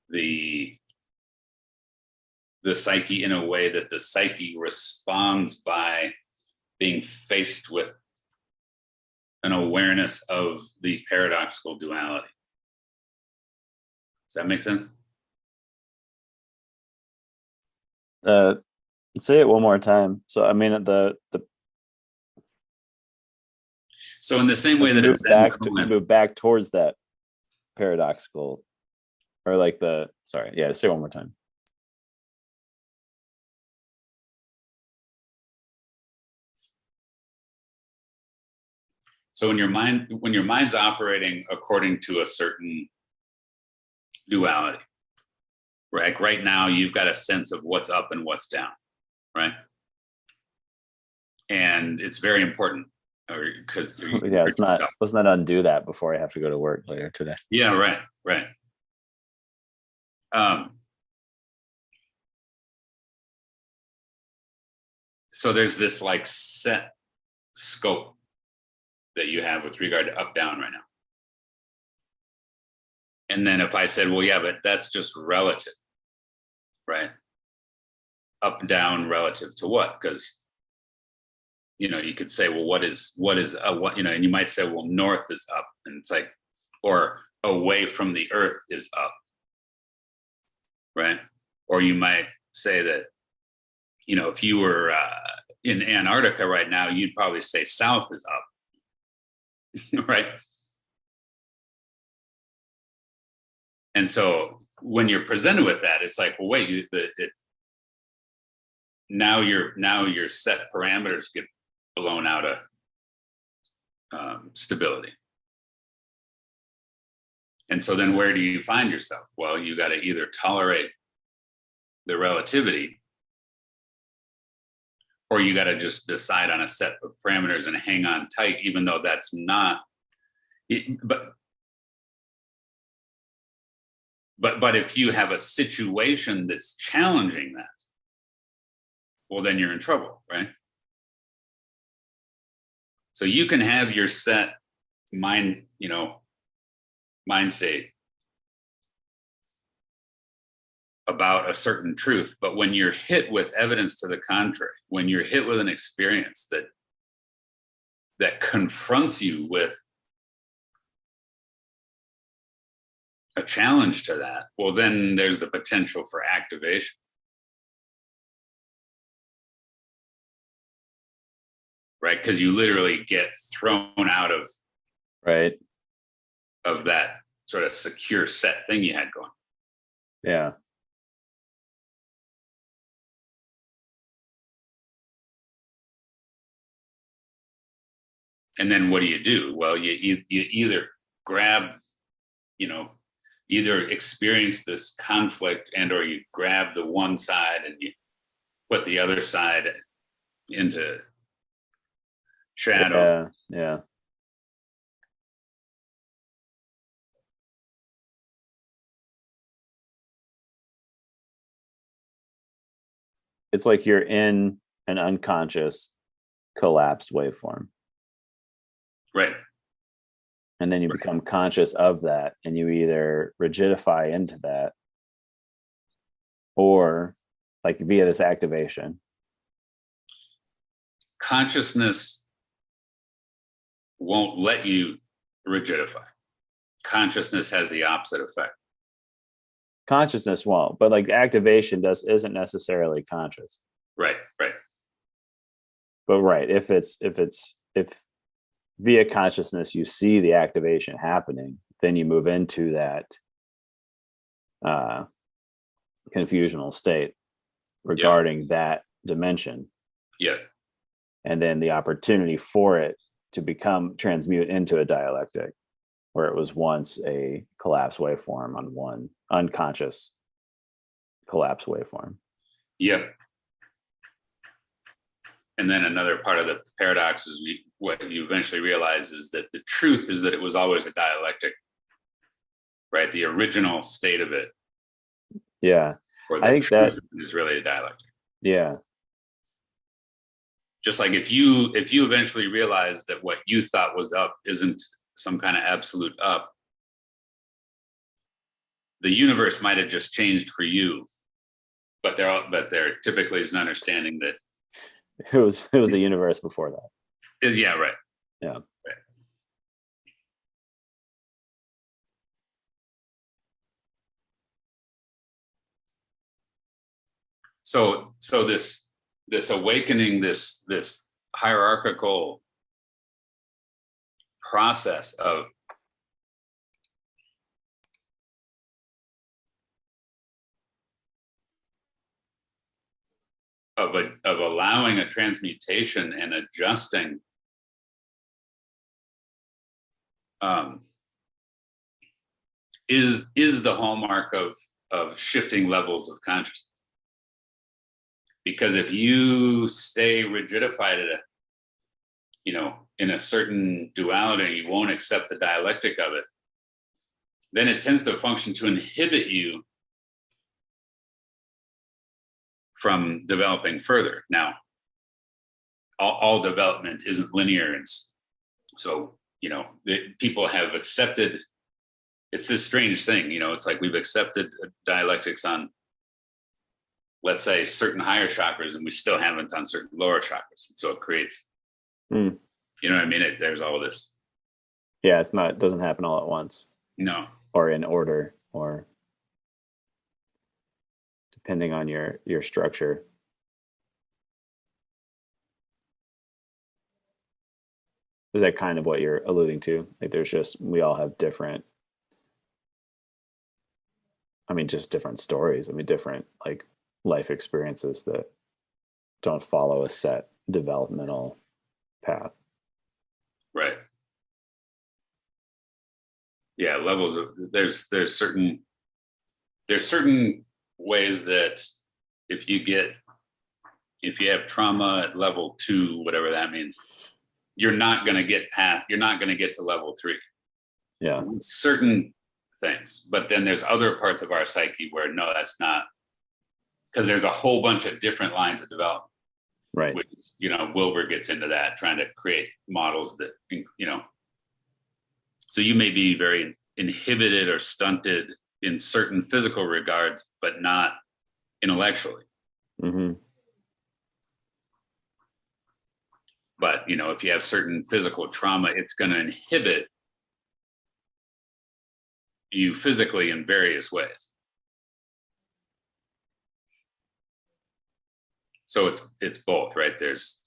the psyche in a way that the psyche responds by being faced with an awareness of the paradoxical duality. Does that make sense? Say it one more time. So I mean, so in the same way that it's move back towards that paradoxical, or like say it one more time. So when your mind's operating according to a certain duality, right now you've got a sense of what's up and what's down, right? And it's very important, because let's not undo that before I have to go to work later today. Yeah, right. So there's this like set scope that you have with regard to up down right now. And then if I said, well, yeah, but that's just relative, right? Up down relative to what? Because you could say, well, what is what, and you might say, well, north is up, and it's like, or away from the earth is up, right? Or you might say that, if you were in Antarctica right now, you'd probably say south is up, right? And so when you're presented with that, it's like, well, wait, now your set parameters get blown out of stability. And so then where do you find yourself? Well, you got to either tolerate the relativity, or you got to just decide on a set of parameters and hang on tight, even though that's not it. But if you have a situation that's challenging that, well, then you're in trouble, right? So you can have your set mind state about a certain truth, but when you're hit with evidence to the contrary, when you're hit with an experience that confronts you with a challenge to that, well, then there's the potential for activation. Right? Because you literally get thrown out of that sort of secure set thing you had going. Yeah. And then what do? Well, you either grab, either experience this conflict, and or you grab the one side and put the other side into shadow. Yeah. It's like you're in an unconscious collapsed waveform. Right. And then you become conscious of that, and you either rigidify into that, or like via this activation. Consciousness won't let you rigidify. Consciousness has the opposite effect. Consciousness won't, but like activation isn't necessarily conscious. Right. But right, if via consciousness you see the activation happening, then you move into that confusional state regarding that dimension. Yes. And then the opportunity for it to transmute into a dialectic, where it was once a collapse waveform on one unconscious collapse waveform. Yep. And then another part of the paradox is what you eventually realize is that the truth is that it was always a dialectic, right? The original state of it. Yeah. Or the I think truth that is really a dialectic. Yeah. Just like if you eventually realize that what you thought was up isn't some kind of absolute up, the universe might have just changed for you, but there typically is an understanding that it was the universe before that. Yeah, right. Yeah. Right. So this awakening, this hierarchical process of allowing a transmutation and adjusting is the hallmark of shifting levels of consciousness. Because if you stay rigidified at in a certain duality, and you won't accept the dialectic of it, then it tends to function to inhibit you from developing further. Now, all development isn't linear, and so people have accepted. It's this strange thing, it's like we've accepted dialectics on, let's say, certain higher chakras, and we still haven't on certain lower chakras. And so it creates, you know what I mean? There's all this. Yeah, it doesn't happen all at once. No. Or in order, or depending on your structure. Is that kind of what you're alluding to? Like we all have different, just different stories. Different like life experiences that don't follow a set developmental path. Right. Yeah, levels of there's certain ways that if you have trauma at level 2, whatever that means, you're not going to get to level 3. Yeah. Certain things. But then there's other parts of our psyche where no, that's not, because there's a whole bunch of different lines of development. Right. Which, Wilber gets into that, trying to create models that, so you may be very inhibited or stunted in certain physical regards, but not intellectually. Mm-hmm. But, if you have certain physical trauma, it's going to inhibit you physically in various ways. So it's both, right? There's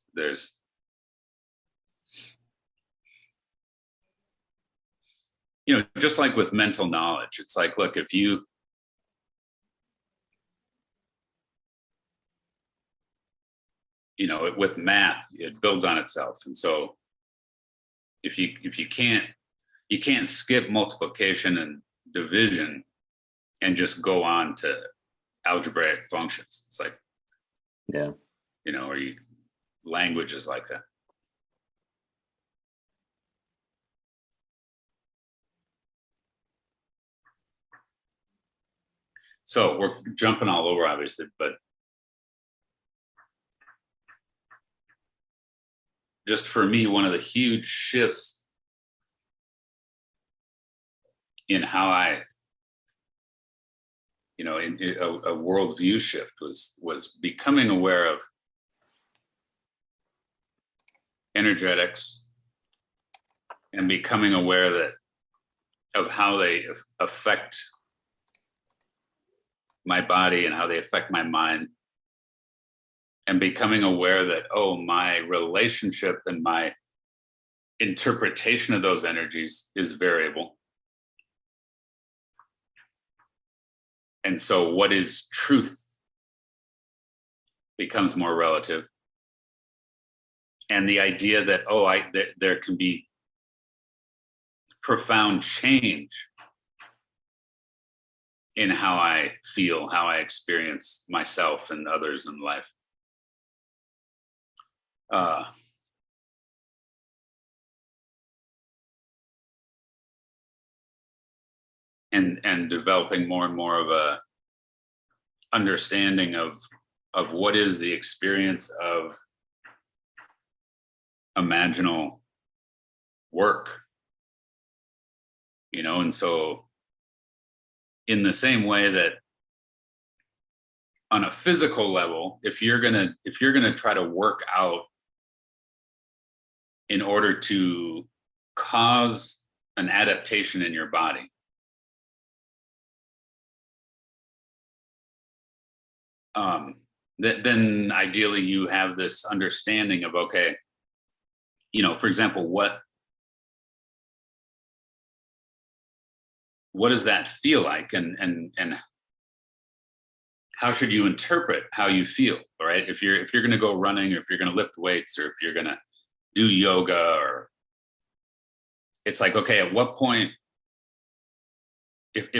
just like with mental knowledge, it's like, look, if you with math, it builds on itself. And so if you can't skip multiplication and division and just go on to algebraic functions. It's like Yeah. Or language is like that. So we're jumping all over, obviously, but just for me, one of the huge shifts in how I, in a worldview shift was becoming aware of energetics and becoming aware of how they affect my body and how they affect my mind, and becoming aware that, oh, my relationship and my interpretation of those energies is variable. And so what is truth becomes more relative. And the idea that, that there can be profound change in how I feel, how I experience myself and others in life. And developing more and more of a understanding of what is the experience of imaginal work, and so in the same way that on a physical level, if you're gonna try to work out in order to cause an adaptation in your body, then ideally you have this understanding of, okay, for example, what does that feel like, and how should you interpret how you feel, right? If you're going to go running, or if you're going to lift weights, or if you're going to do yoga, or it's like, okay, at what point, if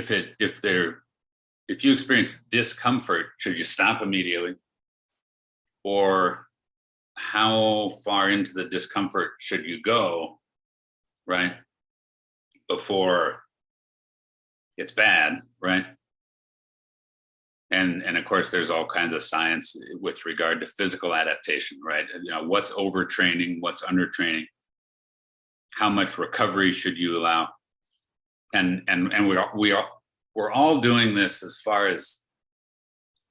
you experience discomfort, should you stop immediately? Or how far into the discomfort should you go, right, before it's bad, right? And of course, there's all kinds of science with regard to physical adaptation, right? What's overtraining, what's undertraining, how much recovery should you allow? And we're all doing this as far as,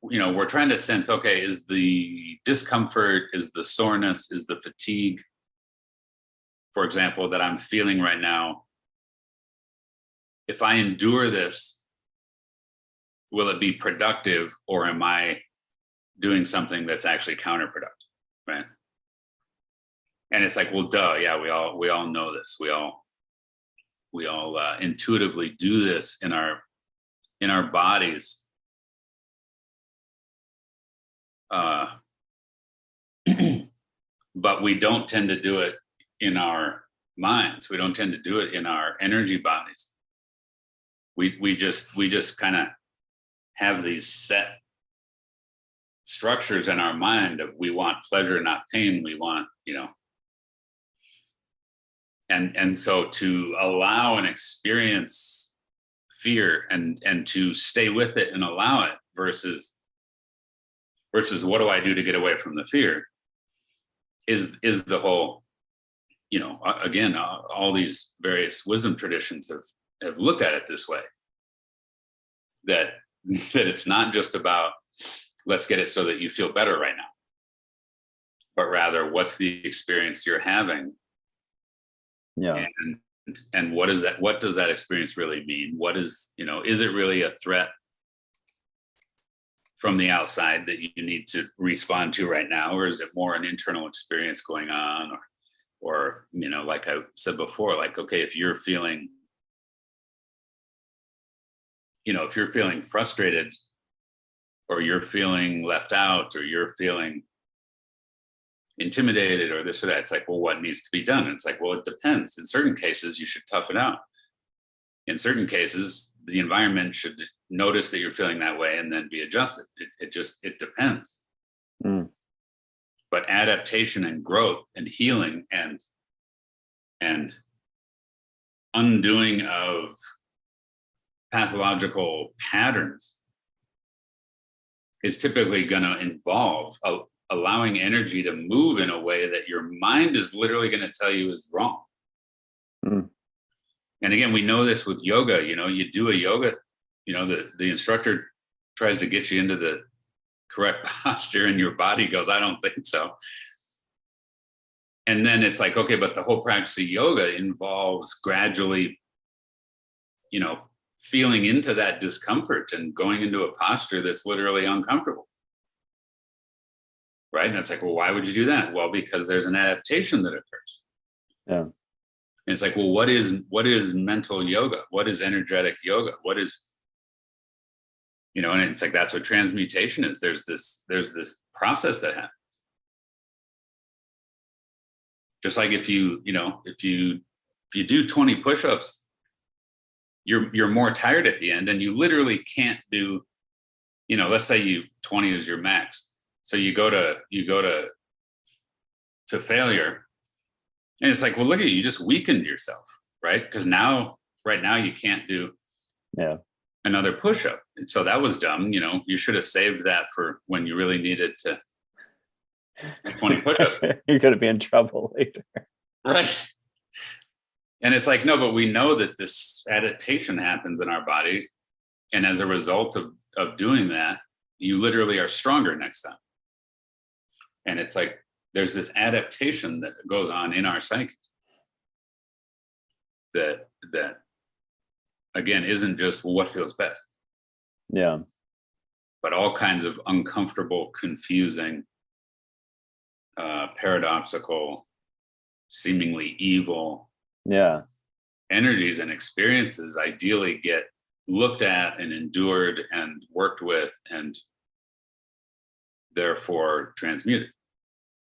we're trying to sense, okay, is the discomfort, is the soreness, is the fatigue, for example, that I'm feeling right now, if I endure this, will it be productive, or am I doing something that's actually counterproductive, right? And it's like, well, duh, yeah, we all know this. We all intuitively do this in our bodies. But we don't tend to do it in our minds. We don't tend to do it in our energy bodies. We just kind of have these set structures in our mind of, we want pleasure, not pain. We want, and so to allow and experience fear and to stay with it and allow it versus what do I do to get away from the fear is the whole, again, all these various wisdom traditions have looked at it this way, that it's not just about, let's get it so that you feel better right now, but rather, what's the experience you're having? Yeah. And what does that experience really mean? What is, is it really a threat from the outside that you need to respond to right now? Or is it more an internal experience going on? Or like I said before, like, okay, if you're feeling frustrated, or you're feeling left out, or you're feeling intimidated, or this or that, it's like, well, what needs to be done? And it's like, well, it depends. In certain cases, you should tough it out. In certain cases, the environment should notice that you're feeling that way and then be adjusted. It depends. Mm. But adaptation and growth and healing and undoing of pathological patterns is typically going to involve allowing energy to move in a way that your mind is literally going to tell you is wrong. Mm. And again, we know this with yoga. You do a yoga, the instructor tries to get you into the correct posture and your body goes, I don't think so. And then it's like, okay, but the whole practice of yoga involves gradually, feeling into that discomfort and going into a posture that's literally uncomfortable. Right. And it's like, well, why would you do that? Well, because there's an adaptation that occurs. Yeah. And it's like, well, what is mental yoga? What is energetic yoga? What is, and it's like, that's what transmutation is. There's this process that happens. Just like if you do 20 push-ups, you're more tired at the end, and you literally can't do, let's say 20 is your max. So you go to failure, and it's like, well, look at you just weakened yourself, right? Because right now you can't do another push-up. And so that was dumb. You should have saved that for when you really needed to 20 push-ups. You're going to be in trouble later. Right. And it's like, no, but we know that this adaptation happens in our body. And as a result of doing that, you literally are stronger next time. And it's like, there's this adaptation that goes on in our psyche that again, isn't just what feels best. Yeah. But all kinds of uncomfortable, confusing, paradoxical, seemingly evil energies and experiences ideally get looked at and endured and worked with and therefore transmuted.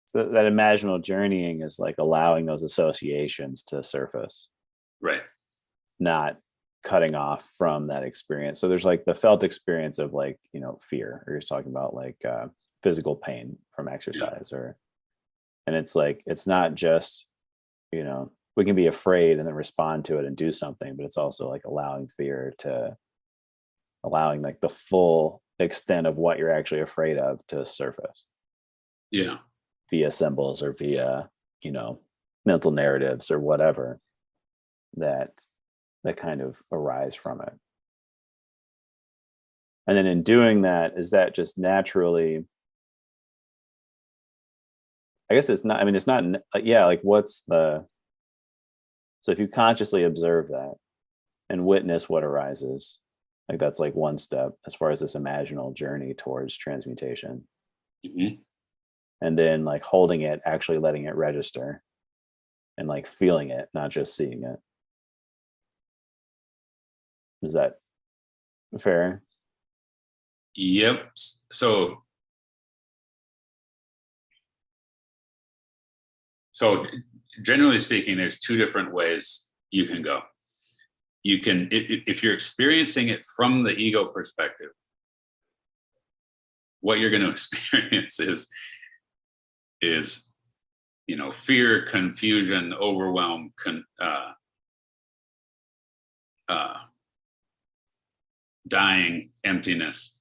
So that imaginal journeying is like allowing those associations to surface. Right. Not cutting off from that experience. So there's like the felt experience of like, fear, or you're talking about like physical pain from exercise and it's like, it's not just, we can be afraid and then respond to it and do something, but it's also like allowing like the full extent of what you're actually afraid of to surface. Yeah. Via symbols or via, mental narratives or whatever that kind of arise from it. And then in doing that, is that just naturally, I guess it's not, it's not, like so if you consciously observe that and witness what arises, like that's like one step as far as this imaginal journey towards transmutation. Mm-hmm. And then like holding it, actually letting it register and like feeling it, not just seeing it. Is that fair? Yep. So generally speaking, there's two different ways you can go. You can, if you're experiencing it from the ego perspective, what you're going to experience is fear, confusion, overwhelm, dying, emptiness,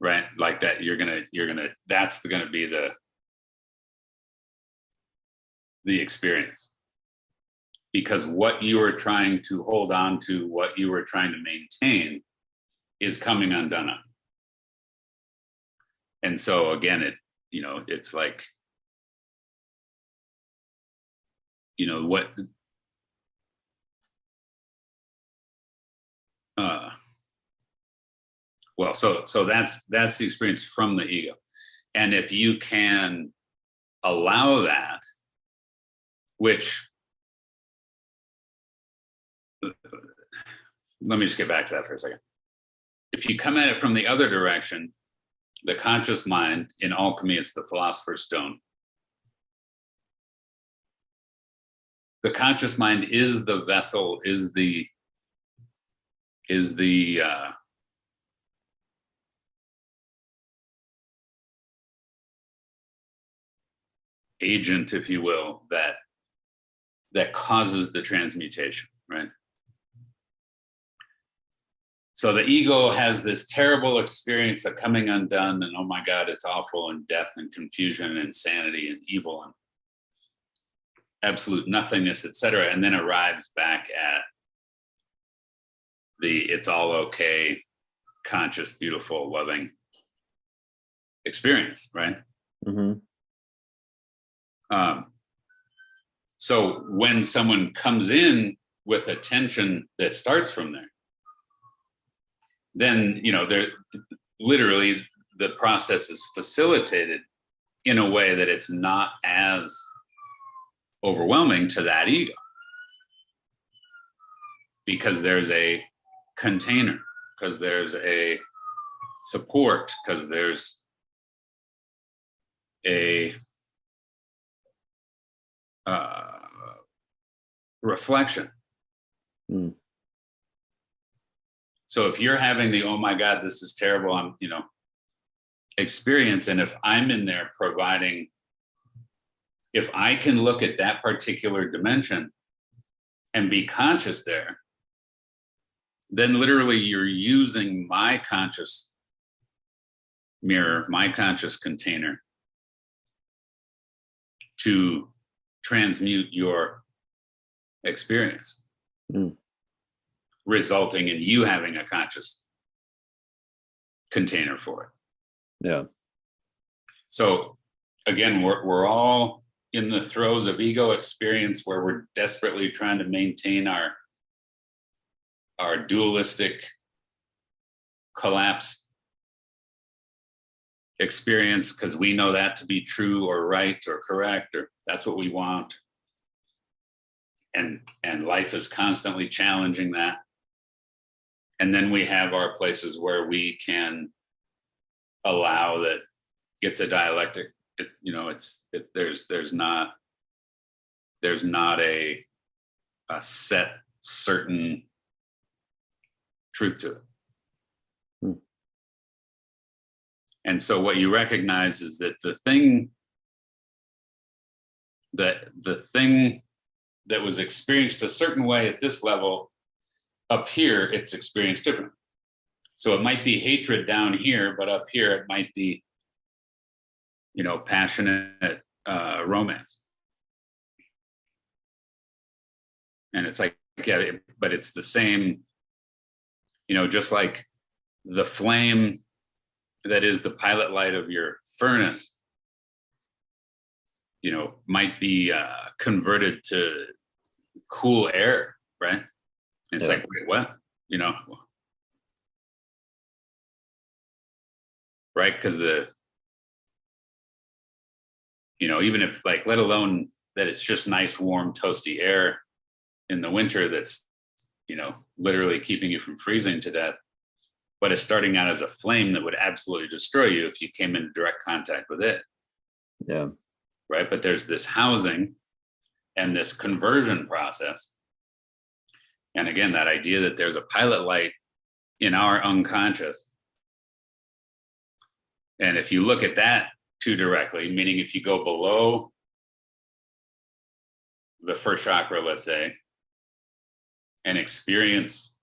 right? Like that. That's going to be the experience, because what you are trying to hold on to, what you are trying to maintain is coming undone. And so again, it's like, what, well, so that's the experience from the ego. And if you can allow that, which, let me just get back to that for a second. If you come at it from the other direction, the conscious mind, in alchemy, it's the philosopher's stone. The conscious mind is the vessel, is the agent, if you will, that causes the transmutation, right? So the ego has this terrible experience of coming undone, and oh my God, it's awful, and death and confusion and insanity and evil and absolute nothingness, etc., and then arrives back at the it's all okay, conscious, beautiful, loving experience, right? Mm-hmm. So when someone comes in with a tension that starts from there, then they're literally, the process is facilitated in a way that it's not as overwhelming to that ego, because there's a container, because there's a support, because there's a reflection. Mm. So if you're having the oh my God, this is terrible, I'm experience, and if I'm in there providing, if I can look at that particular dimension and be conscious there, then literally you're using my conscious mirror, my conscious container, to transmute your experience, resulting in you having a conscious container for it. Yeah. So again, we're all in the throes of ego experience, where we're desperately trying to maintain our dualistic, collapsed experience, because we know that to be true or right or correct, or that's what we want. And life is constantly challenging that. And then we have our places where we can allow that it's a dialectic. It's there's not a set certain truth to it. And so what you recognize is that the thing that was experienced a certain way at this level, up here it's experienced different. So it might be hatred down here, but up here it might be passionate romance. And it's like, yeah, but it's the same, just like the flame that is the pilot light of your furnace, might be converted to cool air, right? It's like, wait, what? Right? Because even if, like, let alone that it's just nice, warm, toasty air in the winter that's, literally keeping you from freezing to death, but it's starting out as a flame that would absolutely destroy you if you came into direct contact with it. Yeah. Right. But there's this housing and this conversion process. And again, that idea that there's a pilot light in our unconscious. And if you look at that too directly, meaning if you go below the first chakra, let's say, and experience,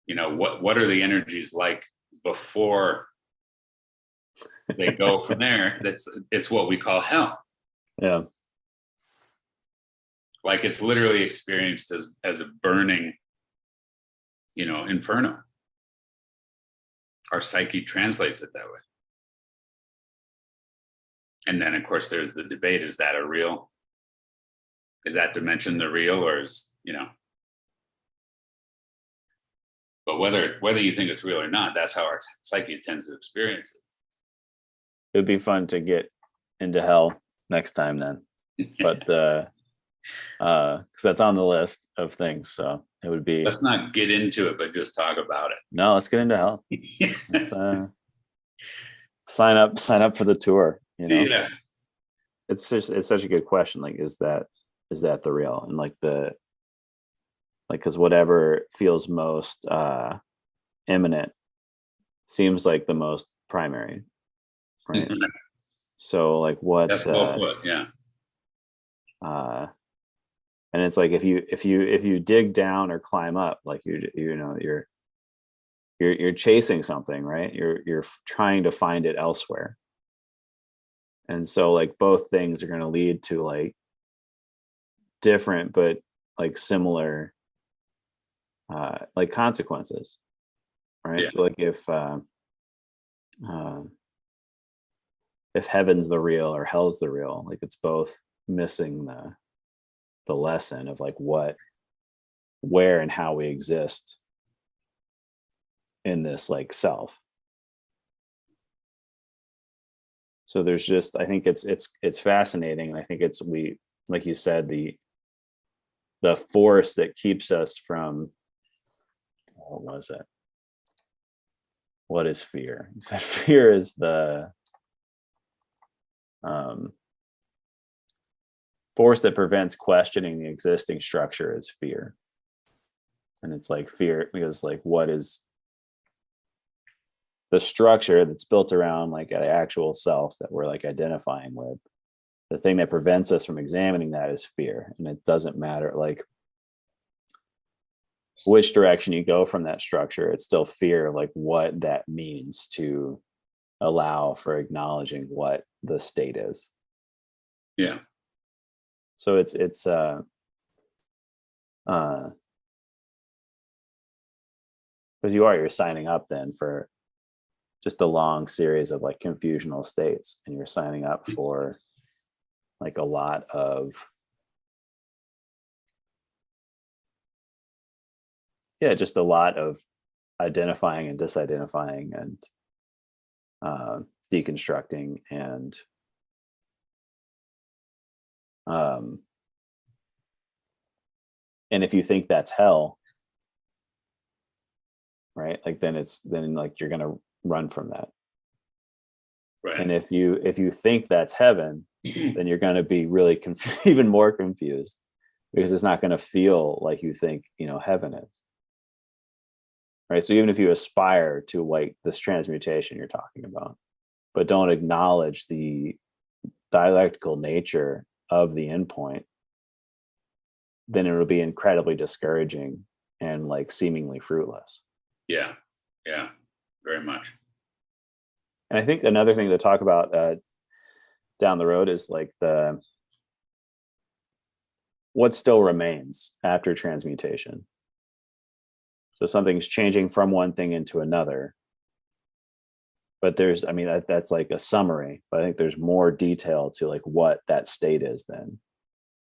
what are the energies like before they go from there, it's what we call hell. Yeah. Like, it's literally experienced as a burning, inferno. Our psyche translates it that way. And then, of course, there's the debate: is that dimension the real, or is, but whether you think it's real or not, that's how our psyche tends to experience it. It would be fun to get into hell next time then, but because that's on the list of things, so it would be. Let's not get into it, but just talk about it. No, let's get into hell. Let's, sign up for the tour. Yeah. It's such a good question. Like, is that the real? And because whatever feels most imminent seems like the most primary, right? Mm-hmm. So like That's well put. Yeah. uh and it's like if you dig down or climb up, like you're chasing something, right? You're trying to find it elsewhere. And so like both things are going to lead to like different but like similar like consequences, right? Yeah. So like uh, if heaven's the real or hell's the real, like it's both missing the lesson of like what, where and how we exist in this like self. So there's just, I think it's fascinating, and I think it's, we, like you said, the force that keeps us from, what was it, what is fear? So fear is the um force that prevents questioning the existing structure is fear. And it's like fear because like what is the structure that's built around like an actual self that we're like identifying with? The thing that prevents us from examining that is fear. And it doesn't matter like which direction you go from that structure, it's still fear of like what that means to allow for acknowledging what the state is. Yeah. So it's because you're signing up then for just a long series of like confusional states, and you're signing up for like a lot of, yeah, just a lot of identifying and disidentifying and deconstructing and um and if you think that's hell, right, like then like you're gonna run from that. Right. And if you think that's heaven, then you're going to be really even more confused, because it's not going to feel like you think heaven is, right? So even if you aspire to like this transmutation you're talking about, but don't acknowledge the dialectical nature of the endpoint, then it will be incredibly discouraging and like seemingly fruitless. Yeah. Yeah. Very much. And I think another thing to talk about down the road is like what still remains after transmutation. So something's changing from one thing into another, but there's, I mean, that's like a summary, but I think there's more detail to like what that state is then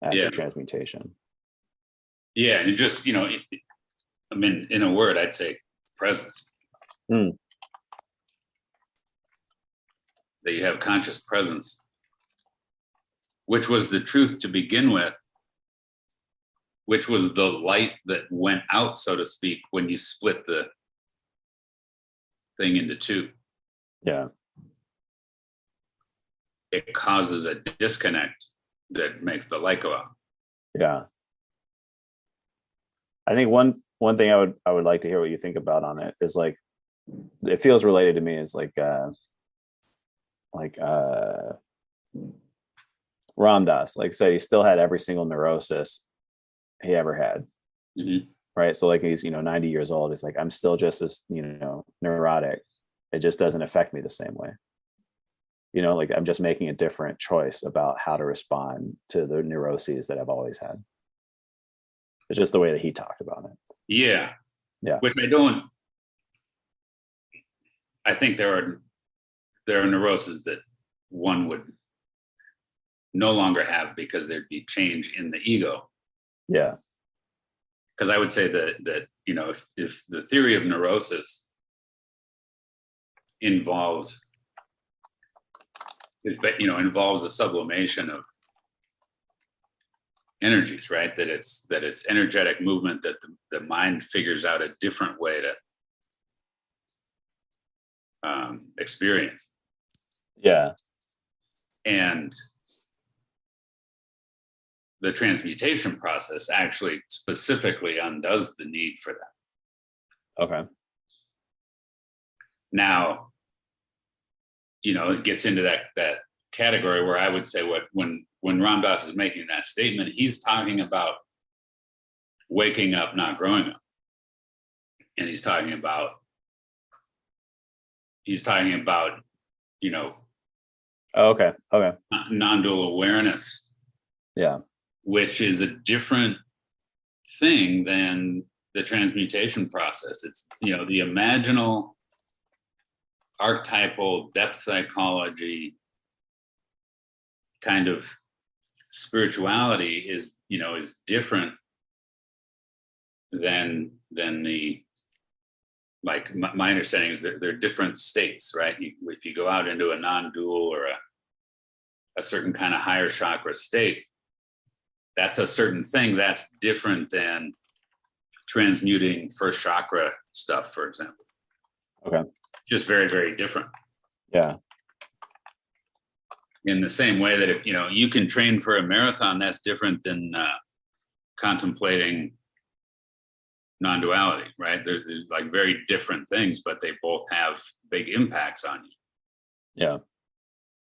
after transmutation. Yeah. And just, I mean, in a word, I'd say presence. Mm. That you have conscious presence, which was the truth to begin with, which was the light that went out, so to speak, when you split the thing into two. Yeah. It causes a disconnect that makes the light go out. Yeah. I think one thing I would like to hear what you think about on it is like, it feels related to me, is like Ram Dass, like say he still had every single neurosis he ever had. Mm-hmm. Right. So like he's 90 years old. He's like, I'm still just as neurotic. It just doesn't affect me the same way. Like I'm just making a different choice about how to respond to the neuroses that I've always had. It's just the way that he talked about it. Yeah. Yeah. Which I think there are neuroses that one would no longer have because there'd be change in the ego. Yeah. Because I would say that if the theory of neurosis involves a sublimation of energies, right? That it's energetic movement that the mind figures out a different way to experience. Yeah. And the transmutation process actually specifically undoes the need for that. Okay. Now, it gets into that category where I would say when Ram Dass is making that statement, he's talking about waking up, not growing up. And he's talking about, you know, Oh, okay. Okay. non-dual awareness, Yeah. which is a different thing than the transmutation process. It's, you know, the imaginal, archetypal, depth psychology kind of spirituality is, you know, is different than the, like my understanding is that they're different states, right? If you go out into a non-dual or a certain kind of higher chakra state, that's a certain thing that's different than transmuting first chakra stuff, for example. Okay. Just very, very different. Yeah. In the same way that if, you know, you can train for a marathon, that's different than contemplating non-duality, right? They're like very different things, but they both have big impacts on you. Yeah.